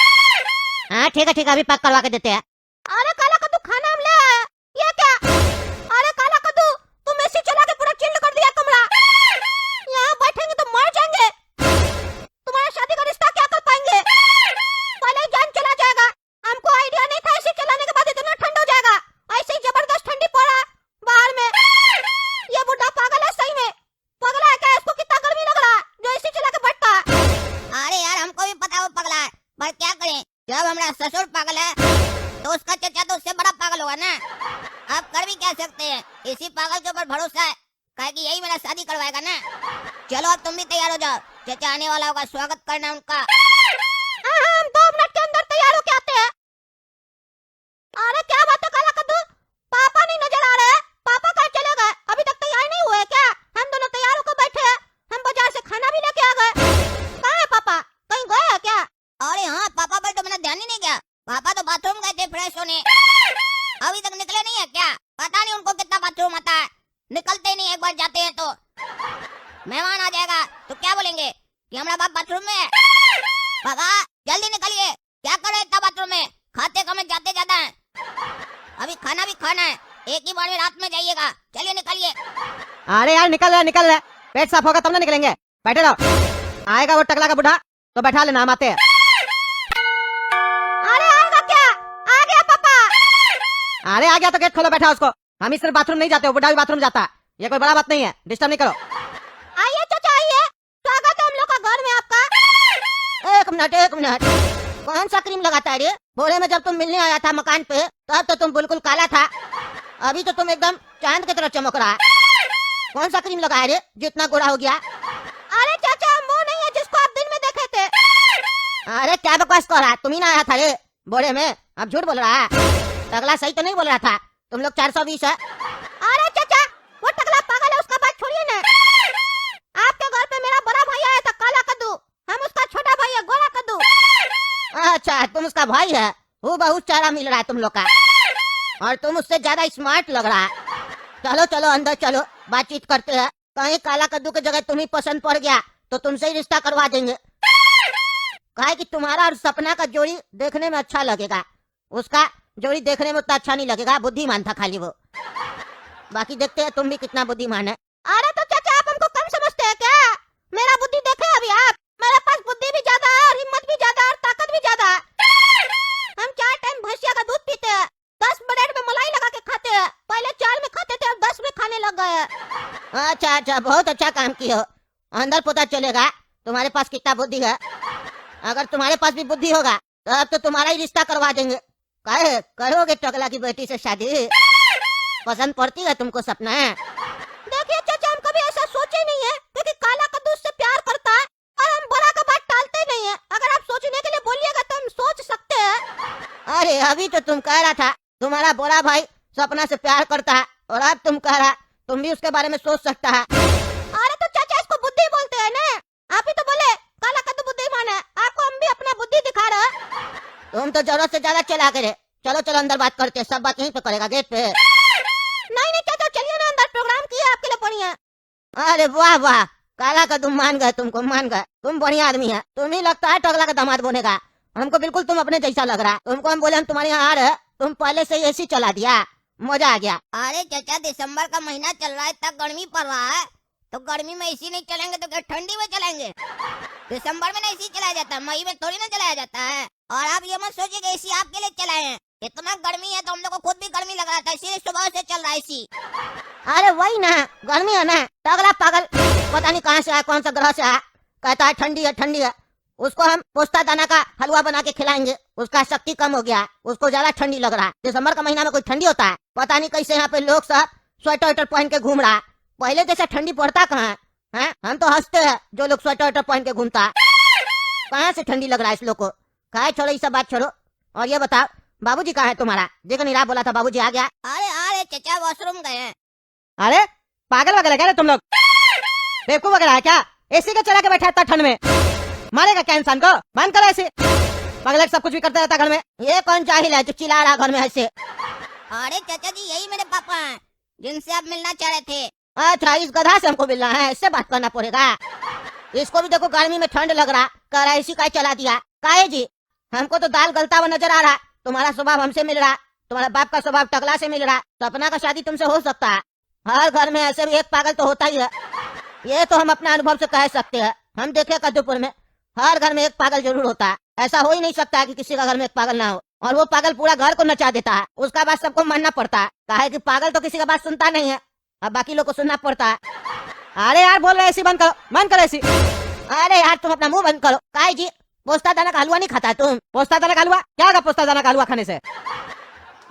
हाँ ठीक है, अभी पैक करवा के देते हैं। अरे काला कद्दू, खाना हम ले आए। ये क्या? अरे काला कद्दू, तुम एसी चला के पूरा चिल्ड कर दिया कमरा। यहाँ बैठेंगे तो मर जाएंगे। पर क्या करें, जब हमारा ससुर पागल है तो उसका चचा तो उससे बड़ा पागल होगा ना। आप कर भी क्या सकते हैं, इसी पागल के ऊपर भरोसा है, कहे कि यही मेरा शादी करवाएगा ना। चलो अब तुम भी तैयार हो जाओ, चचा आने वाला होगा, स्वागत करना उनका। हम 2 मिनट के अंदर तैयार होके आते हैं। अरे क्या बात है काला कद्दू, पापा नहीं नजर आ रहे। पापा कहाँ चले गए? अभी तक तैयार नहीं हुए क्या? हम दोनों तैयार होकर बैठे हैं, हम बाजार से खाना भी लेके आ गए। कहाँ है पापा? कहीं गए हैं क्या? अरे हाँ, पापा पर तो मेरा ध्यान ही नहीं गया। पापा तो बाथरूम गए थे फ्रेश होने, अभी तक निकले नहीं है क्या? पता नहीं उनको कितना बाथरूम आता है, निकलते नहीं, एक बार जाते हैं तो मेहमान आ जाएगा तो क्या बोलेंगे कि हमारा बाप बाथरूम में है। पापा जल्दी निकलिए, क्या कर रहे इतना बाथरूम में, खाते कम है, जाते ज्यादा है, अभी खाना भी खाना है, एक ही बार में रात में जाइएगा, चलिए निकलिए। अरे यार निकल रहा है, पेट साफ होगा तब ना निकलेंगे, बैठे रहो। आएगा वो टकला का बुढ़ा तो बैठा लेना, हम आते हैं। अरे आएगा क्या? आ गया पापा। अरे आ गया तो गेट खोलो, बैठा उसको। हम इस सिर्फ बाथरूम नहीं जाते, वो बुढ़ा भी बाथरूम जाता है, ये कोई बड़ा बात नहीं है, डिस्टर्ब नहीं करो। आइए चाचा आइए, स्वागत है हम लोग का घर में आपका। एक मिनट, कौन सा क्रीम लगाता है रे? भोरे में जब तुम मिलने आया था मकान पे तब तो तुम बिल्कुल काला था, अभी तो तुम एकदम चांद की तरह चमक रहा है। कौन सा क्रीम लगाया रे जितना गोरा हो गया? अरे चाचा वो नहीं है जिसको आप दिन में देखे थे। अरे क्या बकवास कर रहा है, तुम ही ना आया था रे भोरे में, अब झूठ बोल रहा है। टकला सही तो नहीं बोल रहा था, तुम लोग 420 है। अरे चाचा वो टकला पागल है, उसका बात छोड़िए ना। आपके घर पे मेरा बड़ा भाई आया था काला कद्दू, हम उसका छोटा भाई है गोरा कद्दू। अच्छा तुम उसका भाई है, वो बहुत चारा मिल रहा है तुम लोग का, और तुम उससे ज्यादा स्मार्ट लग रहा है। चलो चलो अंदर चलो, बातचीत करते हैं। कहीं काला कद्दू की जगह तुम्ही पसंद पड़ गया तो तुमसे ही रिश्ता करवा देंगे, कहे कि तुम्हारा और सपना का जोड़ी देखने में अच्छा लगेगा, उसका जोड़ी देखने में उतना अच्छा नहीं लगेगा, बुद्धिमान था खाली वो। बाकी देखते हैं तुम भी कितना बुद्धिमान है। अरे तो चाचा आप हमको कम समझते हैं क्या? मेरा बुद्धि देखे अभी आप, मेरे पास बुद्धि भी ज्यादा है और हिम्मत भी ज्यादा है और ताकत भी ज्यादा है। हम 4 टाइम भैंसिया का दूध पीते हैं, 10 ब्रेड में मलाई लगा के खाते हैं, पहले 4 में खाते थे और 10 में खाने लग गए हैं। अच्छा बहुत अच्छा काम किए हो, अंदर पता चलेगा तुम्हारे पास कितना बुद्धि है। अगर तुम्हारे पास भी बुद्धि होगा तो अब तो तुम्हारा ही रिश्ता करवा देंगे। कहे करोगे टकला की बेटी से शादी? पसंद पड़ती है तुमको सपना? देखिए चाचा हम कभी ऐसा सोचे नहीं है, क्योंकि काला कद्दू से प्यार करता है और हम बड़ा का बात टालते नहीं है। अगर आप सोचने के लिए बोलिएगा तो हम सोच सकते हैं। अरे अभी तो तुम कह रहा था तुम्हारा बड़ा भाई सपना से प्यार करता है, और अब तुम कह रहा तुम भी उसके बारे में सोच सकता है। अरे तो चाचा इसको बुद्धि बोलते हैं ना, आप ही तो बोले काला कद्दू बुद्धिमान है, आपको हम भी अपना बुद्धि दिखा रहे हैं। तुम तो जरूरत से ज्यादा चला करे। चलो चलो अंदर बात करते हैं, सब बात यहीं पे करेगा गेट पे। नहीं चाचा चलिए ना अंदर, प्रोग्राम किया आपके लिए बढ़िया। अरे वाह वाह, काला का तुम मान गए, तुमको मान गए, तुम बढ़िया आदमी है। तुम ही लगता है टकला का दामाद बनेगा, हमको बिल्कुल तुम अपने जैसा लग रहा है। तुमको हम बोले हम तुम्हारे यहाँ आ रहे, तुम पहले से एसी चला दिया, मजा आ गया। अरे चाचा दिसंबर का महीना चल रहा है, इतना गर्मी पड़ रहा है, तो गर्मी में एसी नहीं चलाएंगे तो क्या ठंडी में चलाएंगे? दिसंबर में नहीं एसी चलाया जाता, मई में थोड़ी ना चलाया जाता है। और आप ये मत सोचिए कि एसी आपके लिए चलाए हैं, इतना गर्मी है तो हम लोग को खुद भी गर्मी लग रहा था, इसीलिए सुबह से चल रहा है एसी। अरे वही ना, गर्मी है ना, टकला पागल पता नहीं कहाँ से आया, कौन सा ग्रह से आया, कहता है ठंडी है ठंडी है। उसको हम पोस्ता दाना का हलवा बना के खिलाएंगे, उसका शक्ति कम हो गया, उसको ज्यादा ठंडी लग रहा है। दिसंबर का महीना में कोई ठंडी होता है? पता नहीं कैसे यहाँ पे लोग सब स्वेटर वेटर पहन के घूम रहा है, पहले जैसा ठंडी पड़ता कहाँ है? हम तो हंसते हैं जो लोग स्वेटर वेटर पहन के घूमता है, कहाँ से ठंडी लग रहा है इस लोग को। कहा छोड़ो ये सब बात छोड़ो, और ये बताओ बाबूजी कहाँ है तुम्हारा? देखो नहीं रहा, बोला था बाबूजी आ गया। अरे चाचा वॉशरूम गए हैं। अरे पागल वगैरह क्या रे तुम लोग, बेवकूफ वगैरह है क्या? एसी का चला के बैठा था ठंड में, मारेगा क्या इंसान को? बंद करो ऐसे, पागल सब कुछ भी करता रहता घर में। ये कौन जाहिल है जो चिल्ला रहा घर में ऐसे? अरे चाचा जी यही मेरे पापा हैं जिनसे आप मिलना चाह रहे थे। अच्छा इस गधा से हमको मिलना है, इससे बात करना पड़ेगा। इसको भी देखो गर्मी में ठंड लग रहा, कह रहा एसी का चला दिया। काहे जी, हमको तो दाल गलता हुआ नजर आ रहा, तुम्हारा स्वभाव हमसे मिल रहा, तुम्हारा बाप का स्वभाव टकला से मिल रहा, सपना का शादी तुमसे हो सकता है। हर घर में ऐसे भी एक पागल तो होता ही है, ये तो हम अपने अनुभव से कह सकते हैं। हम देखे कद्दूपुर में हर घर में एक पागल जरूर होता है, ऐसा हो ही नहीं सकता है कि किसी का घर में एक पागल ना हो, और वो पागल पूरा घर को नचा देता है, उसका बात सबको मानना पड़ता है। काहे कि पागल तो किसी का बात सुनता नहीं है, अब बाकी लोग को सुनना पड़ता है। अरे यार बोल रहे ऐसी बंद करो, बंद करो ऐसी। अरे यार तुम अपना मुंह बंद करो। काहे जी पोस्ता दाना का हलवा नहीं खाता तुम? पोस्ता दाना का हलवा क्या होगा? पोस्ता दाना का हलवा खाने से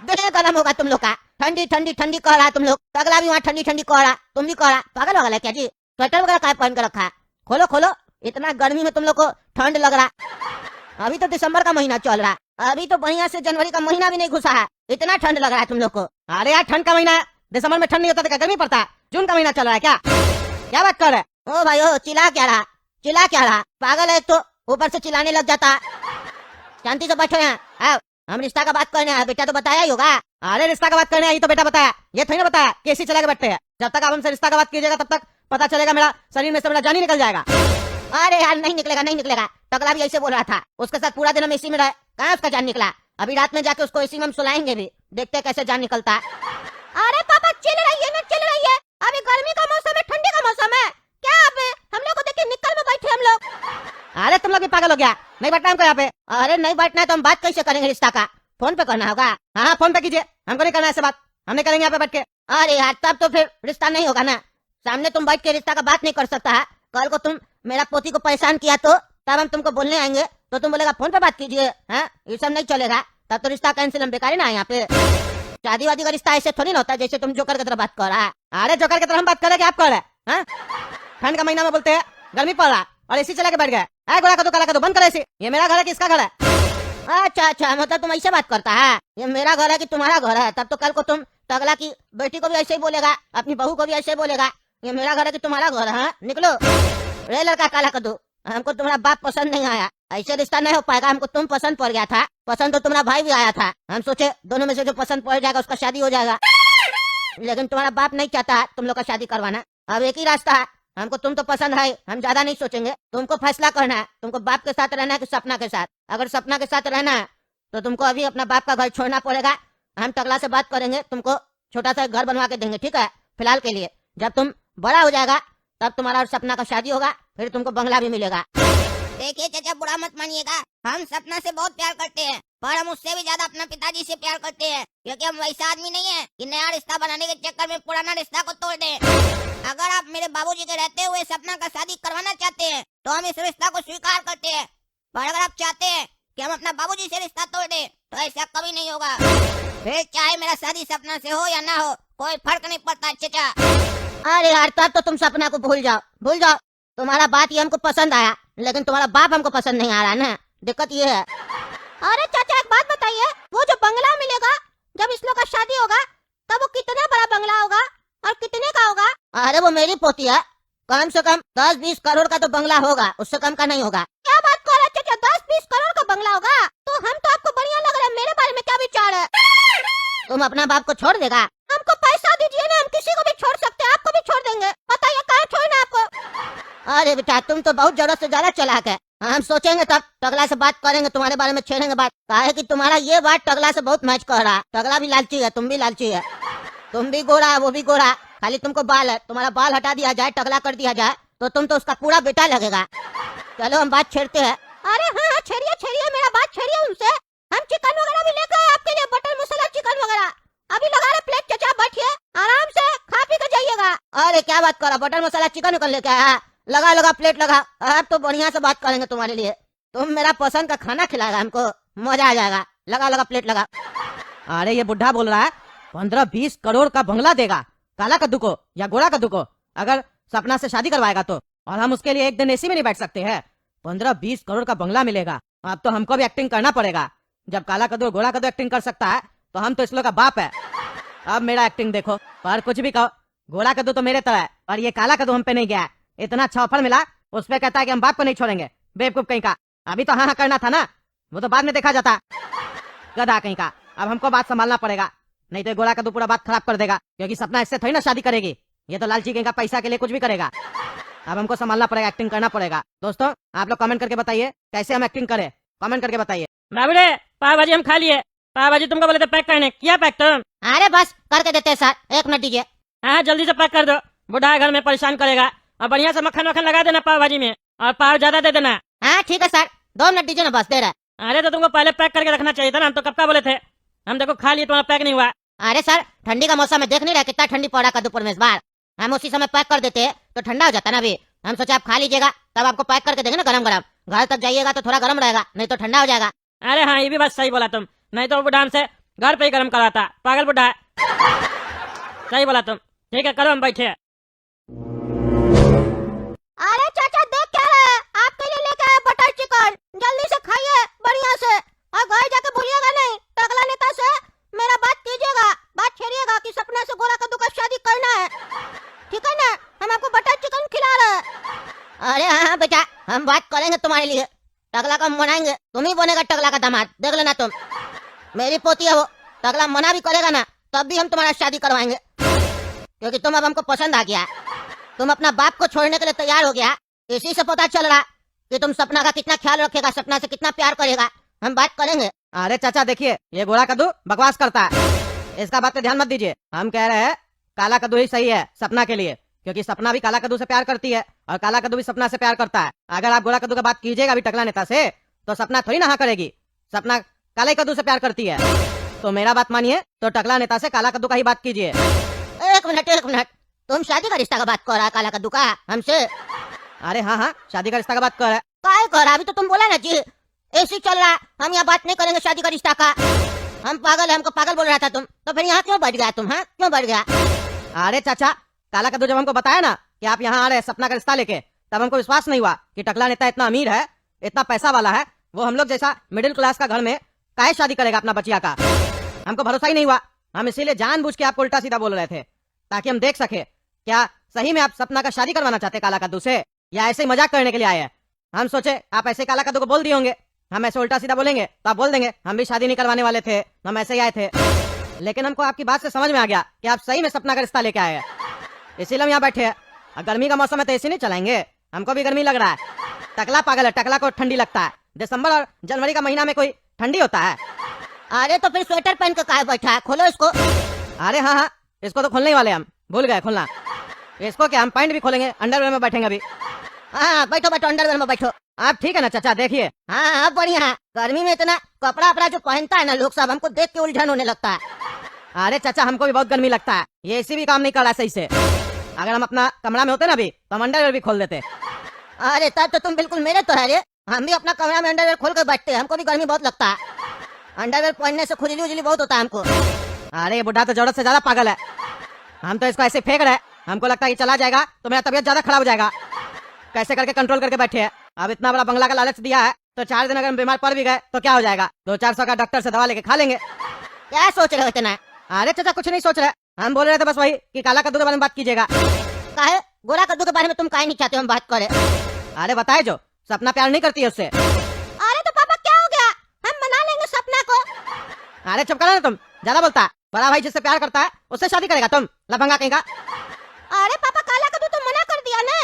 दिल गरम होगा तुम लोग का। ठंडी ठंडी ठंडी कह रहा तुम लोग, तगला भी वहाँ ठंडी ठंडी कह रहा, तुम भी कह रहा। पागल वगल है क्या जी? स्वेटर वगैरह काय पहन कर रखा है? खोलो खोलो, इतना गर्मी में तुम लोग को ठंड लग रहा। अभी तो दिसंबर का महीना चल रहा, अभी तो बढ़िया से जनवरी का महीना भी नहीं घुसा है, इतना ठंड लग रहा है तुम लोग को। अरे यार ठंड का महीना है, दिसंबर में ठंड नहीं होता तो क्या गर्मी पड़ता है? जून का महीना चल रहा है क्या? क्या बात कर रहे? ओ भाई ओ, चिल्ला क्या रहा, चिल्ला क्या रहा? पागल है तो ऊपर से चिल्लाने लग जाता। शांति से बैठो यहाँ, आओ हम रिश्ता का बात करने आए, बेटा तो बताया ही होगा। अरे रिश्ता का बात करने आई तो बेटा बताया, ये थोड़ी ना बताया कि एसी चला के बैठते हैं। जब तक आप हमसे रिश्ता का बात कीजिएगा तब तक पता चलेगा मेरा शरीर में से मेरा जान ही निकल जाएगा। अरे यार नहीं निकलेगा, नहीं निकलेगा। टकला भी ऐसे बोल रहा था, उसके साथ पूरा दिन हम एसी में रहे, कहाँ उसका जान निकला? अभी रात में जाके उसको एसी में हम सुलाएंगे भी, देखते कैसे जान निकलता है। अरे पापा चिल रही है ना, चिल रही है। अभी गर्मी का मौसम है, ठंडी का मौसम है क्या? आप हम लोग को देख के निकल में बैठे हम लोग। अरे तुम लोग भी पागल हो गया, नहीं बैठना हमको यहाँ पे। अरे नहीं बैठना है तो हम बात कैसे करेंगे रिश्ता का? फोन पे करना होगा। हाँ फोन पे कीजिए, हमको नहीं करना ऐसे बात, हम नहीं करेंगे यहाँ पे बैठ के। अरे यार तब तो फिर रिश्ता नहीं होगा ना, सामने तुम बैठ के रिश्ता का बात नहीं कर सकता है। कल को तुम मेरा पोती को परेशान किया तो तब हम तुमको बोलने आएंगे तो तुम बोलेगा फोन पे बात कीजिए। हाँ ये सब नहीं चलेगा, तब तो रिश्ता कैंसिल, हम बेकार है ना यहाँ पे। शादी वादी का रिश्ता ऐसे थोड़ी ना होता है जैसे तुम जोकर की तरह बात कर रहा है। अरे जोकर की तरह हम बात करें, आप कर रहे हैं? ठंड का महीना में बोलते हैं गर्मी पड़ रहा और एसी चला के बैठ गए। गोला का दो काला का दो, बंद कर एसी। ये मेरा घर है कि इसका घर है? अच्छा अच्छा, मतलब तुम ऐसे बात करता है, ये मेरा घर है कि तुम्हारा घर है? तब तो कल को तुम टगला की बेटी को भी ऐसे ही बोलेगा, अपनी बहू को भी ऐसे ही बोलेगा, ये मेरा घर है कि तुम्हारा घर है? निकलो रे लड़का काला कद्दू, हमको तुम्हारा बाप पसंद नहीं आया, ऐसे रिश्ता नहीं हो पाएगा। हमको तुम पसंद पड़ गया था, पसंद तो तुम्हारा भाई भी आया था, हम सोचे दोनों में से जो पसंद पड़ जाएगा उसका शादी हो जाएगा, लेकिन तुम्हारा बाप नहीं चाहता है तुम लोग का शादी करवाना। अब एक ही रास्ता है, हमको तुम तो पसंद है, हम ज्यादा नहीं सोचेंगे, तुमको फैसला करना है, तुमको बाप के साथ रहना है कि सपना के साथ। अगर सपना के साथ रहना है तो तुमको अभी अपना बाप का घर छोड़ना पड़ेगा। हम टकला से बात करेंगे, तुमको छोटा सा घर बनवा के देंगे, ठीक है? फिलहाल के लिए, जब तुम बड़ा हो जाएगा तब तुम्हारा और सपना का शादी होगा, फिर तुमको बंगला भी मिलेगा। देखिए चाचा, बुरा मत मानिएगा, हम सपना से बहुत प्यार करते हैं, पर हम उससे भी ज्यादा अपना पिताजी से प्यार करते हैं, क्योंकि हम वैसा आदमी नहीं है कि नया रिश्ता बनाने के चक्कर में पुराना रिश्ता को तोड़ दें। अगर आप मेरे बाबूजी के रहते हुए सपना का शादी करवाना चाहते हैं तो हम इस रिश्ता को स्वीकार करते हैं, पर अगर आप चाहते हैं कि हम अपना बाबूजी से रिश्ता तोड़ दें तो ऐसा कभी नहीं होगा। फिर चाहे मेरा शादी सपना से हो या ना हो, कोई फर्क नहीं पड़ता चाचा। अरे यार तब तो तुम सपना को भूल जाओ, भूल जाओ। तुम्हारा बात ये हमको पसंद आया, लेकिन तुम्हारा बाप हमको पसंद नहीं आ रहा ना, दिक्कत ये है। अरे चाचा एक बात बताइए, वो जो बंगला मिलेगा जब इस लोग का शादी होगा तब वो कितना बड़ा बंगला होगा और कितने का होगा? अरे वो मेरी पोती है, कम से कम 10-20 करोड़ का तो बंगला होगा, उससे कम का नहीं होगा। क्या बात कर रहे चाचा, 10-20 करोड़ का बंगला होगा? तो हम तो आपको बढ़िया लग रहा है, मेरे बारे में क्या विचार है? तुम अपना बाप को छोड़ देगा? हमको पैसा दीजिए ना, हम किसी को भी छोड़ सकते हैं, आपको भी छोड़ देंगे, बताइए कहाँ छोड़ना आपको? अरे बेटा तुम तो बहुत जरूरत से ज्यादा चालाक है, हम सोचेंगे तब टगला से बात करेंगे, तुम्हारे बारे में छेड़ेंगे बात, काहे कि तुम्हारा ये बात टगला से बहुत मैच कर रहा है। टगला भी लालची है, तुम भी लालची है, तुम भी गोरा है वो भी गोरा, खाली तुमको बाल है, तुम्हारा बाल हटा दिया जाए, टगला कर दिया जाए तो तुम तो उसका पूरा बेटा लगेगा। चलो हम बात छेड़ते हैं। अरे हाँ छेड़िए छेड़िए, मेरा बात छेड़िए उनसे, हम चिकन वगैरह भी लेकर आए आपके लिए, बटर मसाला चिकन वगैरह अभी लगा रहे प्लेट। चाचा बैठिए आराम से, खा पी कर जाइएगा। अरे क्या बात कर रहा, बटर मसाला चिकन उकन लेके आया? लगा लगा प्लेट लगा, अब तो बढ़िया से बात करेंगे तुम्हारे लिए, तुम मेरा पसंद का खाना खिलाएगा, हमको मजा आ जाएगा। लगा लगा प्लेट लगा। अरे ये बुढ़ा बोल रहा है 15-20 करोड़ का बंगला देगा काला कद्दू को या गोरा कद्दू को अगर सपना से शादी करवाएगा तो, और हम उसके लिए एक दिन एसी में नहीं बैठ सकते हैं। 15-20 करोड़ का बंगला मिलेगा, अब तो हमको भी एक्टिंग करना पड़ेगा। जब काला कद्दू और गोरा कद्दू एक्टिंग कर सकता है तो हम तो इस लोग का बाप है। अब मेरा एक्टिंग देखो, पर कुछ भी कहो, गोरा कद्दू तो मेरे तरह है और ये काला कद्दू हम पे नहीं गया। इतना अच्छा ऑफर मिला, उस पे कहता है कि हम बाप को नहीं छोड़ेंगे, बेवकूफ कहीं का। अभी तो हाँ हाँ करना था ना, वो तो बाद में देखा जाता, गधा कहीं का। अब हमको बात संभालना पड़ेगा, नहीं तो गोरा कद्दू पूरा बात खराब कर देगा, क्योंकि सपना इससे थोड़ी ना शादी करेगी, ये तो लालची कहीं का पैसा के लिए कुछ भी करेगा। अब हमको संभालना पड़ेगा, एक्टिंग करना पड़ेगा। दोस्तों आप लोग कमेंट करके बताइए कैसे हम एक्टिंग करें, कमेंट करके बताइए। बाबूरे पाव भाजी हम खा लिए, पाव भाजी तुमको बोले थे पैक करने, किया पैक तुम? अरे बस करके देते हैं सर, 1 मिनट दीजिए। हाँ जल्दी से पैक कर दो, बुढ़ा घर में परेशान करेगा, और बढ़िया से मक्खन वक्खन लगा देना पाव भाजी में, और पाव ज्यादा दे देना। हाँ ठीक है सर, 2 मिनट दीजिए ना, बस दे रहे। अरे तो तुमको पहले पैक करके रखना चाहिए था ना, हम तो कब का बोले थे, हम देखो खा लिए तुम्हारा पैक नहीं हुआ। अरे सर ठंडी का मौसम है, देख नहीं रहे कितना ठंडी पड़ा कद्दूपुर में इस बार, हम उसी समय पैक कर देते तो ठंडा हो जाता ना। अभी हम सोचे आप खा लीजिएगा तब आपको पैक करके देंगे ना गरम गरम, घर तक जाइएगा तो थोड़ा गर्म रहेगा, नहीं तो ठंडा हो जाएगा। अरे हाँ, ये भी बात सही बोला तुम। नहीं तो वो बुढ़ा हमसे घर पे ही गर्म कराता, पागल बुढ़ा है। सही बोला तुम। ठीक है, करो, हम बैठे हैं। अरे चाचा देख क्या रहे हैं? आपके लिए लेके आए बटर चिकन, जल्दी से खाइए बढ़िया से, और घर जाके भूलिएगा नहीं टकला नेता से मेरा बात कीजिएगा, बात छेड़िएगा कि सपना से गोरा कद्दू का शादी करना है, ठीक है ना? हम आपको बटर चिकन खिला रहे हैं। अरे हाँ बेटा, हम बात करेंगे तुम्हारे लिए, टकला का मनाएंगे, तुम ही बनेगा टकला का दामाद, देख लेना तुम। मेरी पोती है वो, टकला मना भी करेगा ना तब भी हम तुम्हारा शादी करवाएंगे, क्योंकि तुम अब हमको पसंद आ गया। तुम अपना बाप को छोड़ने के लिए तैयार हो गया, इसी से पता चल रहा कि तुम सपना का कितना ख्याल रखेगा, सपना से कितना प्यार करेगा। हम बात करेंगे। अरे चाचा देखिए, ये गोरा कद्दू बकवास करता है, इसका बात पे ध्यान मत दीजिए। हम कह रहे हैं काला कद्दू ही सही है सपना के लिए, क्योंकि सपना भी काला कद्दू से प्यार करती है और काला कद्दू भी सपना से प्यार करता है। अगर आप गोरा कद्दू की बात कीजिएगा भी टकला नेता से तो सपना थोड़ी ना हाँ करेगी, सपना काले कद्दू से प्यार करती है। तो मेरा बात मानिए, तो टकला नेता से काला कद्दू का ही बात कीजिए। एक मिनट, तुम शादी का रिश्ता का बात कर रहा है काला कद्दू का हमसे? अरे हाँ हाँ, शादी का रिश्ता का बात कर रहा है। काय कर रहा? अभी तो तुम बोला ना जी ऐसी चल रहा है, हम यहाँ बात नहीं करेंगे शादी का रिश्ता का। हम पागल है, हमको पागल बोल रहा था तुम, तो फिर यहाँ क्यों बैठ गया तुम? हाँ क्यों बैठ गया? अरे चाचा, काला कद्दू जब हमको बताया ना कि आप यहाँ आ रहे हैं सपना का रिश्ता लेके, तब हमको विश्वास नहीं हुआ कि टकला नेता इतना अमीर है, इतना पैसा वाला है, वो हम लोग जैसा मिडिल क्लास का घर में काहे शादी करेगा अपना बचिया का। हमको भरोसा ही नहीं हुआ, हम इसीलिए जानबूझ के आपको उल्टा सीधा बोल रहे थे, ताकि हम देख सके क्या सही में आप सपना का शादी करवाना चाहते काला कद्दू से, या ऐसे ही मजाक करने के लिए आए हैं। हम सोचे आप ऐसे काला कद्दू को बोल दिए होंगे, हम ऐसे उल्टा सीधा बोलेंगे तो आप बोल देंगे हम भी शादी नहीं करवाने वाले थे, हम ऐसे ही आए थे। लेकिन हमको आपकी बात से समझ में आ गया कि आप सही में सपना का रिश्ता लेके आए हैं, इसीलिए हम यहाँ बैठे हैं। और गर्मी का मौसम है तो ऐसे नहीं चलाएंगे, हमको भी गर्मी लग रहा है। टकला पागल है, टकला को ठंडी लगता है। दिसंबर और जनवरी का महीना में कोई ठंडी होता है? अरे तो फिर स्वेटर पहन के काहे बैठा है? खोलो इसको। अरे हाँ हाँ, इसको तो खोलने ही वाले, हम भूल गए खोलना। इसको क्या, हम पैंट भी खोलेंगे, अंडरवेयर में बैठेंगे अभी। हाँ बैठो बैठो, अंडरवेयर में बैठो। आप ठीक है ना चाचा? देखिए हाँ हाँ बढ़िया है। गर्मी में इतना कपड़ा अपना जो पहनता है ना लोग सब, हमको देख के उलझन होने लगता है। अरे चाचा, हमको भी बहुत गर्मी लगता है, ये एसी भी काम नहीं कर रहा सही से। अगर हम अपना कमरा में होते ना अभी, तो हम अंडरवेयर भी खोल देते। अरे तब तो तुम बिल्कुल मेरे तो है रे, हम भी अपना कमरा में अंडरवेयर खोल कर बैठते हैं, हमको भी गर्मी बहुत लगता है। अंडरवेयर पहनने से खुजली उजली बहुत होता है हमको। अरे ये बुढ़ा तो जरूरत से ज्यादा पागल है, हम तो इसको ऐसे फेंक रहे हैं, हमको लगता है ये चला जाएगा तो मेरा तबियत ज्यादा खराब हो जाएगा। कैसे करके कंट्रोल करके बैठे हैं। अब इतना बड़ा बंगला का लालच दिया है तो 4 दिन अगर हम बीमार पड़ भी गए तो क्या हो जाएगा, 200-400 का डॉक्टर से दवा लेके खा लेंगे। क्या सोच रहे हो इतना? अरे चाचा कुछ नहीं सोच रहे, हम बोल रहे थे बस वही कि काला कद्दू के बारे में बात कीजिएगा। काहे गोरा कद्दू के बारे में तुम काहे नहीं चाहते हम बात करें? अरे बताए जो सपना प्यार नहीं करती है उससे। अरे तो पापा क्या हो गया, हम मना लेंगे सपना को। अरे चुप करो ना तुम, ज्यादा बोलता है। बड़ा भाई जिससे प्यार करता है उससे शादी करेगा तुम, लफंगा कहीं का। अरे पापा काला कद्दू तो मना कर दिया ना,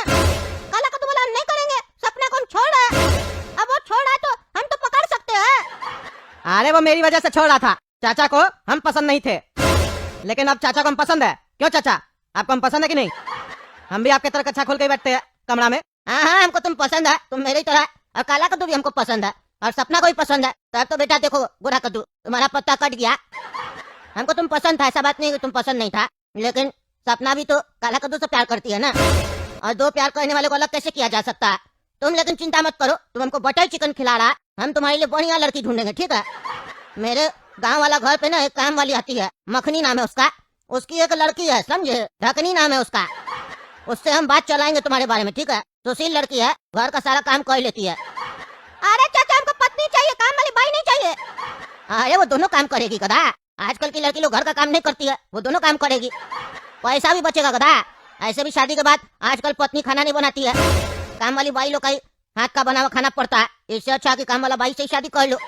काला कद्दू बोला हम नहीं करेंगे, सपना को हम छोड़ रहे हैं। अब वो छोड़ रहा है तो हम तो पकड़ सकते हैं। अरे वो मेरी वजह से छोड़ रहा था, चाचा को हम पसंद नहीं थे, लेकिन अब चाचा को हम पसंद है। क्यों चाचा, आपको हम पसंद है कि नहीं? हम भी आपके तरह कच्चा खोल के बैठते हैं कमरा में। हाँ हाँ हमको तुम पसंद है, तुम मेरी तरह, और काला कद्दू भी हमको पसंद है, और सपना को भी पसंद है। तब तो बेटा देखो गोरा कद्दू तुम्हारा पत्ता कट गया, हमको तुम पसंद था, ऐसा बात नहीं कि तुम पसंद नहीं था, लेकिन सपना भी तो काला कद्दू से प्यार करती है ना, और दो प्यार करने वाले को अलग कैसे किया जा सकता है? तुम लेकिन चिंता मत करो, तुम हमको बटर चिकन खिला रहा, हम तुम्हारे लिए बढ़िया लड़की ढूंढेंगे, ठीक है? मेरे गांव वाला घर पे ना एक काम वाली आती है, मखनी नाम है उसका, उसकी एक लड़की है समझे, ढकनी नाम है उसका, उससे हम बात चलाएंगे तुम्हारे बारे में, ठीक है? सुशील लड़की है, घर का सारा काम कर लेती है। अरे चाचा हमको पत्नी चाहिए, काम वाली बाई नहीं चाहिए। अरे वो दोनों काम करेगी गधा, आजकल की लड़की लोग घर का काम नहीं करती है, वो दोनों काम करेगी, पैसा भी बचेगा गधा। ऐसे भी शादी के बाद आजकल पत्नी खाना नहीं बनाती है, काम वाली बाई लोग का हाथ का बना हुआ खाना पड़ता है, इससे अच्छा कि काम वाला बाई से ही शादी कर लो।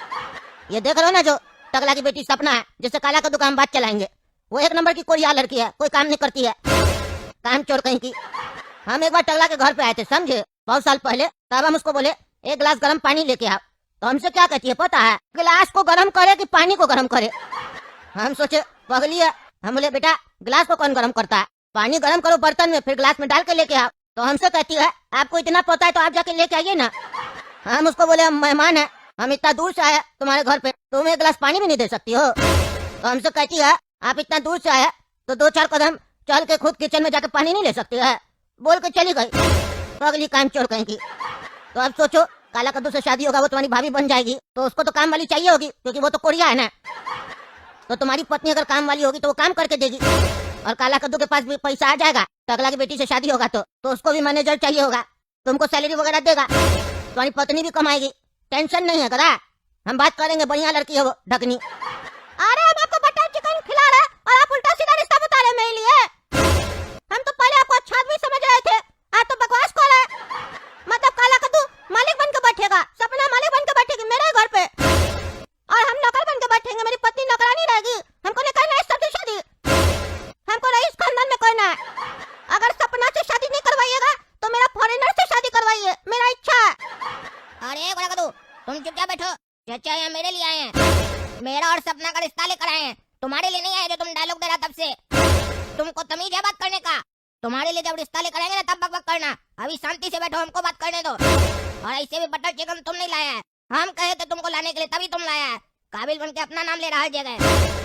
ये देख रहे हो ना जो टकला की बेटी सपना है, जिससे काला का दुकान बात चलाएंगे, वो एक नंबर की कोरिया लड़की है, कोई काम नहीं करती है, काम चोर कहीं की। हम एक बार टकला के घर पे आए थे समझे, बहुत साल पहले, तब हम उसको बोले एक गिलास गर्म पानी लेके आओ, तो हमसे क्या कहती है पता है, गिलास को गर्म करे कि पानी को गर्म करे। हम सोचे पगली है, हम बोले बेटा गिलास को कौन गर्म करता है, पानी गर्म करो बर्तन में, फिर गिलास में डाल के लेके आओ। तो हमसे कहती है आपको इतना पता है तो आप जाके लेके आइए ना। हम उसको बोले हम मेहमान है, हम इतना दूर से आए तुम्हारे घर पे, तुम एक गिलास पानी भी नहीं दे सकती हो। तो हमसे कहती है आप इतना दूर से आए तो 2-4 कदम चल के खुद किचन में जाके पानी नहीं ले सकती है, बोल के चली गई, पगली काम चोर कहीं की। तो अब सोचो काला कद्दू से शादी होगा, वो तुम्हारी भाभी बन जाएगी, तो उसको तो काम वाली चाहिए होगी, क्योंकि वो तो कोरिया है ना। तो तुम्हारी पत्नी अगर काम वाली होगी तो वो काम करके देगी, और काला कद्दू के पास भी पैसा आ जाएगा। टकला की बेटी से शादी होगा तो उसको भी मैनेजर चाहिए होगा, तुमको सैलरी वगैरह देगा, तुम्हारी पत्नी भी कमाएगी, टेंशन नहीं है करा। हम बात करेंगे, बढ़िया लड़की है वो ढकनी। अरे हम आपको बटर चिकन खिला रहे और आप उल्टा सीधा रिश्ता बता रहे मेरे लिए। हम तो पहले आपको अच्छा आदमी समझ रहे थे, आज तो बकवास कर रहे हैं। मतलब काला कद्दू मालिक बन के बैठेगा, सपना मालिक बन के बैठेगी मेरे घर पे, और हम नौकर बन के बैठेंगे, मेरी पत्नी नौकरानी रहेगी। हमको नहीं करना है सबसे शादी, हमको रईस खानदान में करना है। अगर सपना से शादी नहीं करवाइएगा तो मेरा फॉरेनर से शादी करवाइए, मेरा इच्छा है। अरे गोरा कद्दू, तुम चुपचाप बैठो। चाचा यहाँ मेरे लिए आए हैं, मेरा और सपना का रिश्ता लेकर आए हैं, तुम्हारे लिए नहीं आए जो तुम डायलॉग दे रहा तब से। तुमको तमीज है बात करने का? तुम्हारे लिए जब रिश्ता लेकर आएंगे ना तब बक करना, अभी शांति से बैठो, हमको बात करने दो। और ऐसे भी बटर चिकन तुम नहीं लाया है, हम कहे थे तुमको लाने के लिए तभी तुम लाया है। काबिल बन के अपना नाम ले रहा हर जगह,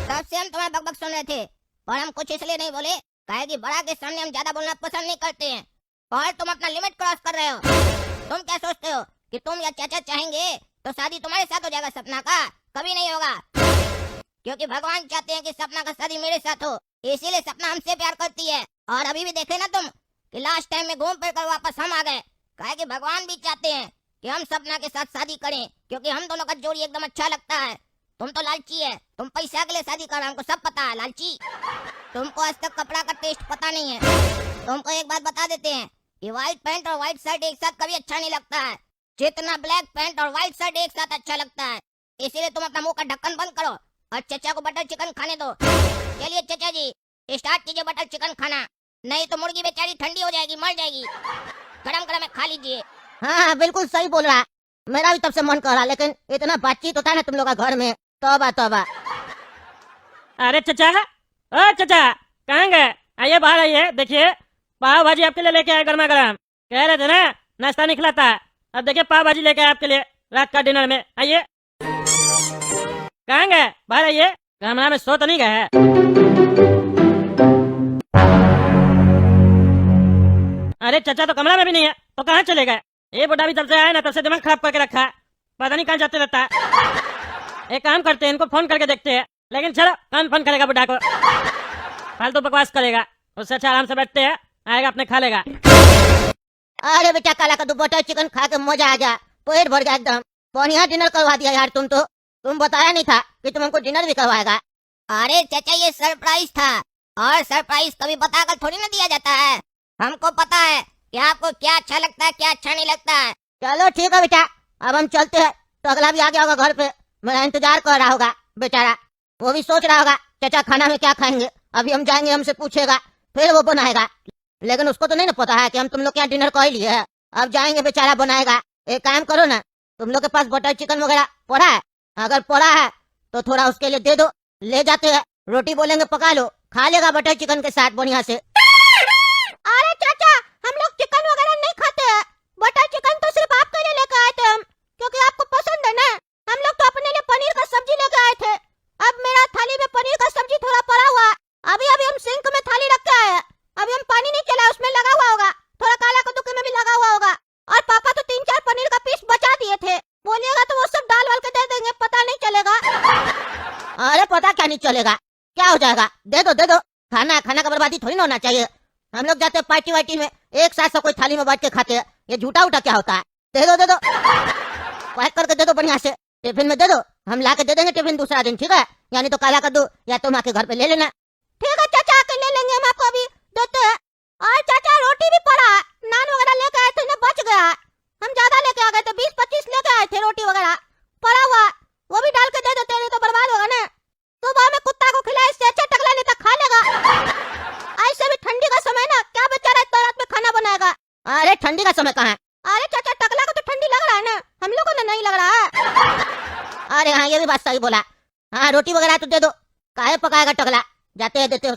तब से हम तुम्हारा बक सुन रहे थे, और हम कुछ इसलिए नहीं बोले कहे कि बड़ा के सामने हम ज्यादा बोलना पसंद नहीं करते हैं, और तुम अपना लिमिट क्रॉस कर रहे हो। तुम क्या सोचते हो कि तुम या चाचा चाहेंगे तो शादी तुम्हारे साथ हो जाएगा सपना का? कभी नहीं होगा, क्योंकि भगवान चाहते हैं कि सपना का शादी मेरे साथ हो, इसीलिए सपना हमसे प्यार करती है। और अभी भी देखे ना तुम कि लास्ट टाइम में घूम फिर कर वापस हम आ गए, कहे कि भगवान भी चाहते हैं कि हम सपना के साथ शादी करें, क्योंकि हम दोनों का जोड़ी एकदम अच्छा लगता है। तुम तो लालची है, तुम पैसा के लिए शादी कर रहे हो, हमको सब पता है लालची। तुमको आज तक कपड़ा का टेस्ट पता नहीं है। तुमको एक बात बता देते हैं, ये व्हाइट पैंट और व्हाइट शर्ट एक साथ कभी अच्छा नहीं लगता है, जितना ब्लैक पैंट और व्हाइट शर्ट एक साथ अच्छा लगता है। इसीलिए तुम अपना मुंह का ढक्कन बंद करो और चचा को बटर चिकन खाने दो। चलिए चचा जी, स्टार्ट कीजिए बटर चिकन खाना, नहीं तो मुर्गी बेचारी ठंडी हो जाएगी, मर जाएगी। गरम गरम खा लीजिए। हाँ बिल्कुल सही बोल रहा है, मेरा भी तब से मन कर रहा, लेकिन इतना बातचीत होता है ना तुम लोग का घर में, तौबा तौबा। अरे चचा, ओ चचा, कहाँ गए? आइए बाहर आइए, देखिए पाव भाजी आपके लिए लेके आए गर्मा गर्म। कह रहे थे ना नाश्ता नहीं खिलाता है, अब देखिए पाव भाजी लेके आए आपके लिए रात का डिनर में। आइए, कहाँ गए? बाहर आइए, कमरा में सो तो नहीं गए? अरे चचा तो कमरा में भी नहीं है, तो कहाँ चले गए? ये बुढ़ा भी तब से आया ना तब से दिमाग खराब करके रखा है, पता नहीं कहाँ जाते रहता है। एक काम करते हैं, इनको फोन करके देखते हैं, लेकिन चलो कौन फोन करेगा बुढ़ा को, फालतू बकवास करेगा, उससे अच्छा आराम से बैठते हैं, आएगा अपने खा लेगा। अरे बेटा काला कद्दू बटर चिकन खा के मजा आ गया, पेट भर गया एकदम, बढ़िया डिनर करवा दिया यार। तुम बताया नहीं था कि तुम हमको डिनर भी करवाएगा। अरे चाचा ये सरप्राइज था, और सरप्राइज कभी बताकर थोड़ी ना दिया जाता है। हमको पता है कि आपको क्या अच्छा लगता है क्या अच्छा नहीं लगता है। चलो ठीक है बेटा, अब हम चलते हैं। तो अगला भी आ गया होगा घर पे, मेरा इंतजार कर रहा होगा बेचारा, वो भी सोच रहा होगा चाचा खाना में क्या खाएंगे। अभी हम जाएंगे, हमसे पूछेगा, फिर वो बनाएगा, लेकिन उसको तो नहीं ना पता है कि हम तुम लोग क्या डिनर कर लिए है। अब जाएंगे बेचारा बनाएगा। एक काम करो ना, तुम लोग के पास बटर चिकन वगैरह पड़ा है? अगर पड़ा है तो थोड़ा उसके लिए दे दो, ले जाते हैं, रोटी बोलेंगे पका लो, खा लेगा बटर चिकन के साथ बढ़िया से। अरे चाचा हम लोग चिकन वगैरह नहीं खाते हैं, बटर चिकन तो सिर्फ आपके लिए लेकर आए थे हम, क्योंकि आपको पसंद है ना। हम लोग तो अपने लिए पनीर का सब्जी लेकर आए थे। अब मेरा थाली में पनीर का सब्जी थोड़ा पड़ा हुआ है, अभी हम सिंक में थाली रख के आए हैं, अभी हम पानी नहीं चला, उसमें लगा हुआ होगा, थोड़ा काला कद्दू में भी लगा हुआ होगा। और पापा तो 3-4 पनीर का पीस बचा दिए थे, बोलिएगा तो वो सब डाल वाल के दे देंगे, पता नहीं चलेगा। अरे पता क्या नहीं चलेगा, क्या हो जाएगा, दे दो। खाना का बर्बादी थोड़ी ना होना चाहिए। हम लोग जाते पार्टी वार्टी में एक साथ सब कोई थाली में बैठ के खाते हैं, ये झूठा उठा क्या होता है। दे दो पैक करके दे दो, बढ़िया से टिफिन में दे दो, हम ला के दे देंगे टिफिन दूसरा दिन, ठीक है? यानी तो काला कद्दू या तुम आके घर पे ले लेना। ठीक है चाचा, आके ले लेंगे, हम आपको अभी देते हैं। और चाचा रोटी भी पड़ा है, नान वगैरह लेके आए थे ना, बच गया है, हम ज्यादा लेके आ गए थे, 20-25 लेके आए थे रोटी वगैरह पड़ा हुआ, वो भी डाल के दे देते, नहीं तो बर्बाद होगा ना। सुबह में कुत्ता को खिलाए, इससे अच्छा टकला नहीं तो खा लेगा। ऐसे भी ठंडी का समय ना, क्या बेचारा इतना रात में खाना बनाएगा। अरे ठंडी का समय कहाँ है? अरे चाचा टकला को तो ठंडी लग रहा है ना, हम लोगों ने नहीं लग रहा है। अरे हाँ ये भी बात सही बोला। हाँ रोटी वगैरह तो दे दो, काहे पकाएगा टकला, जाते हैं देते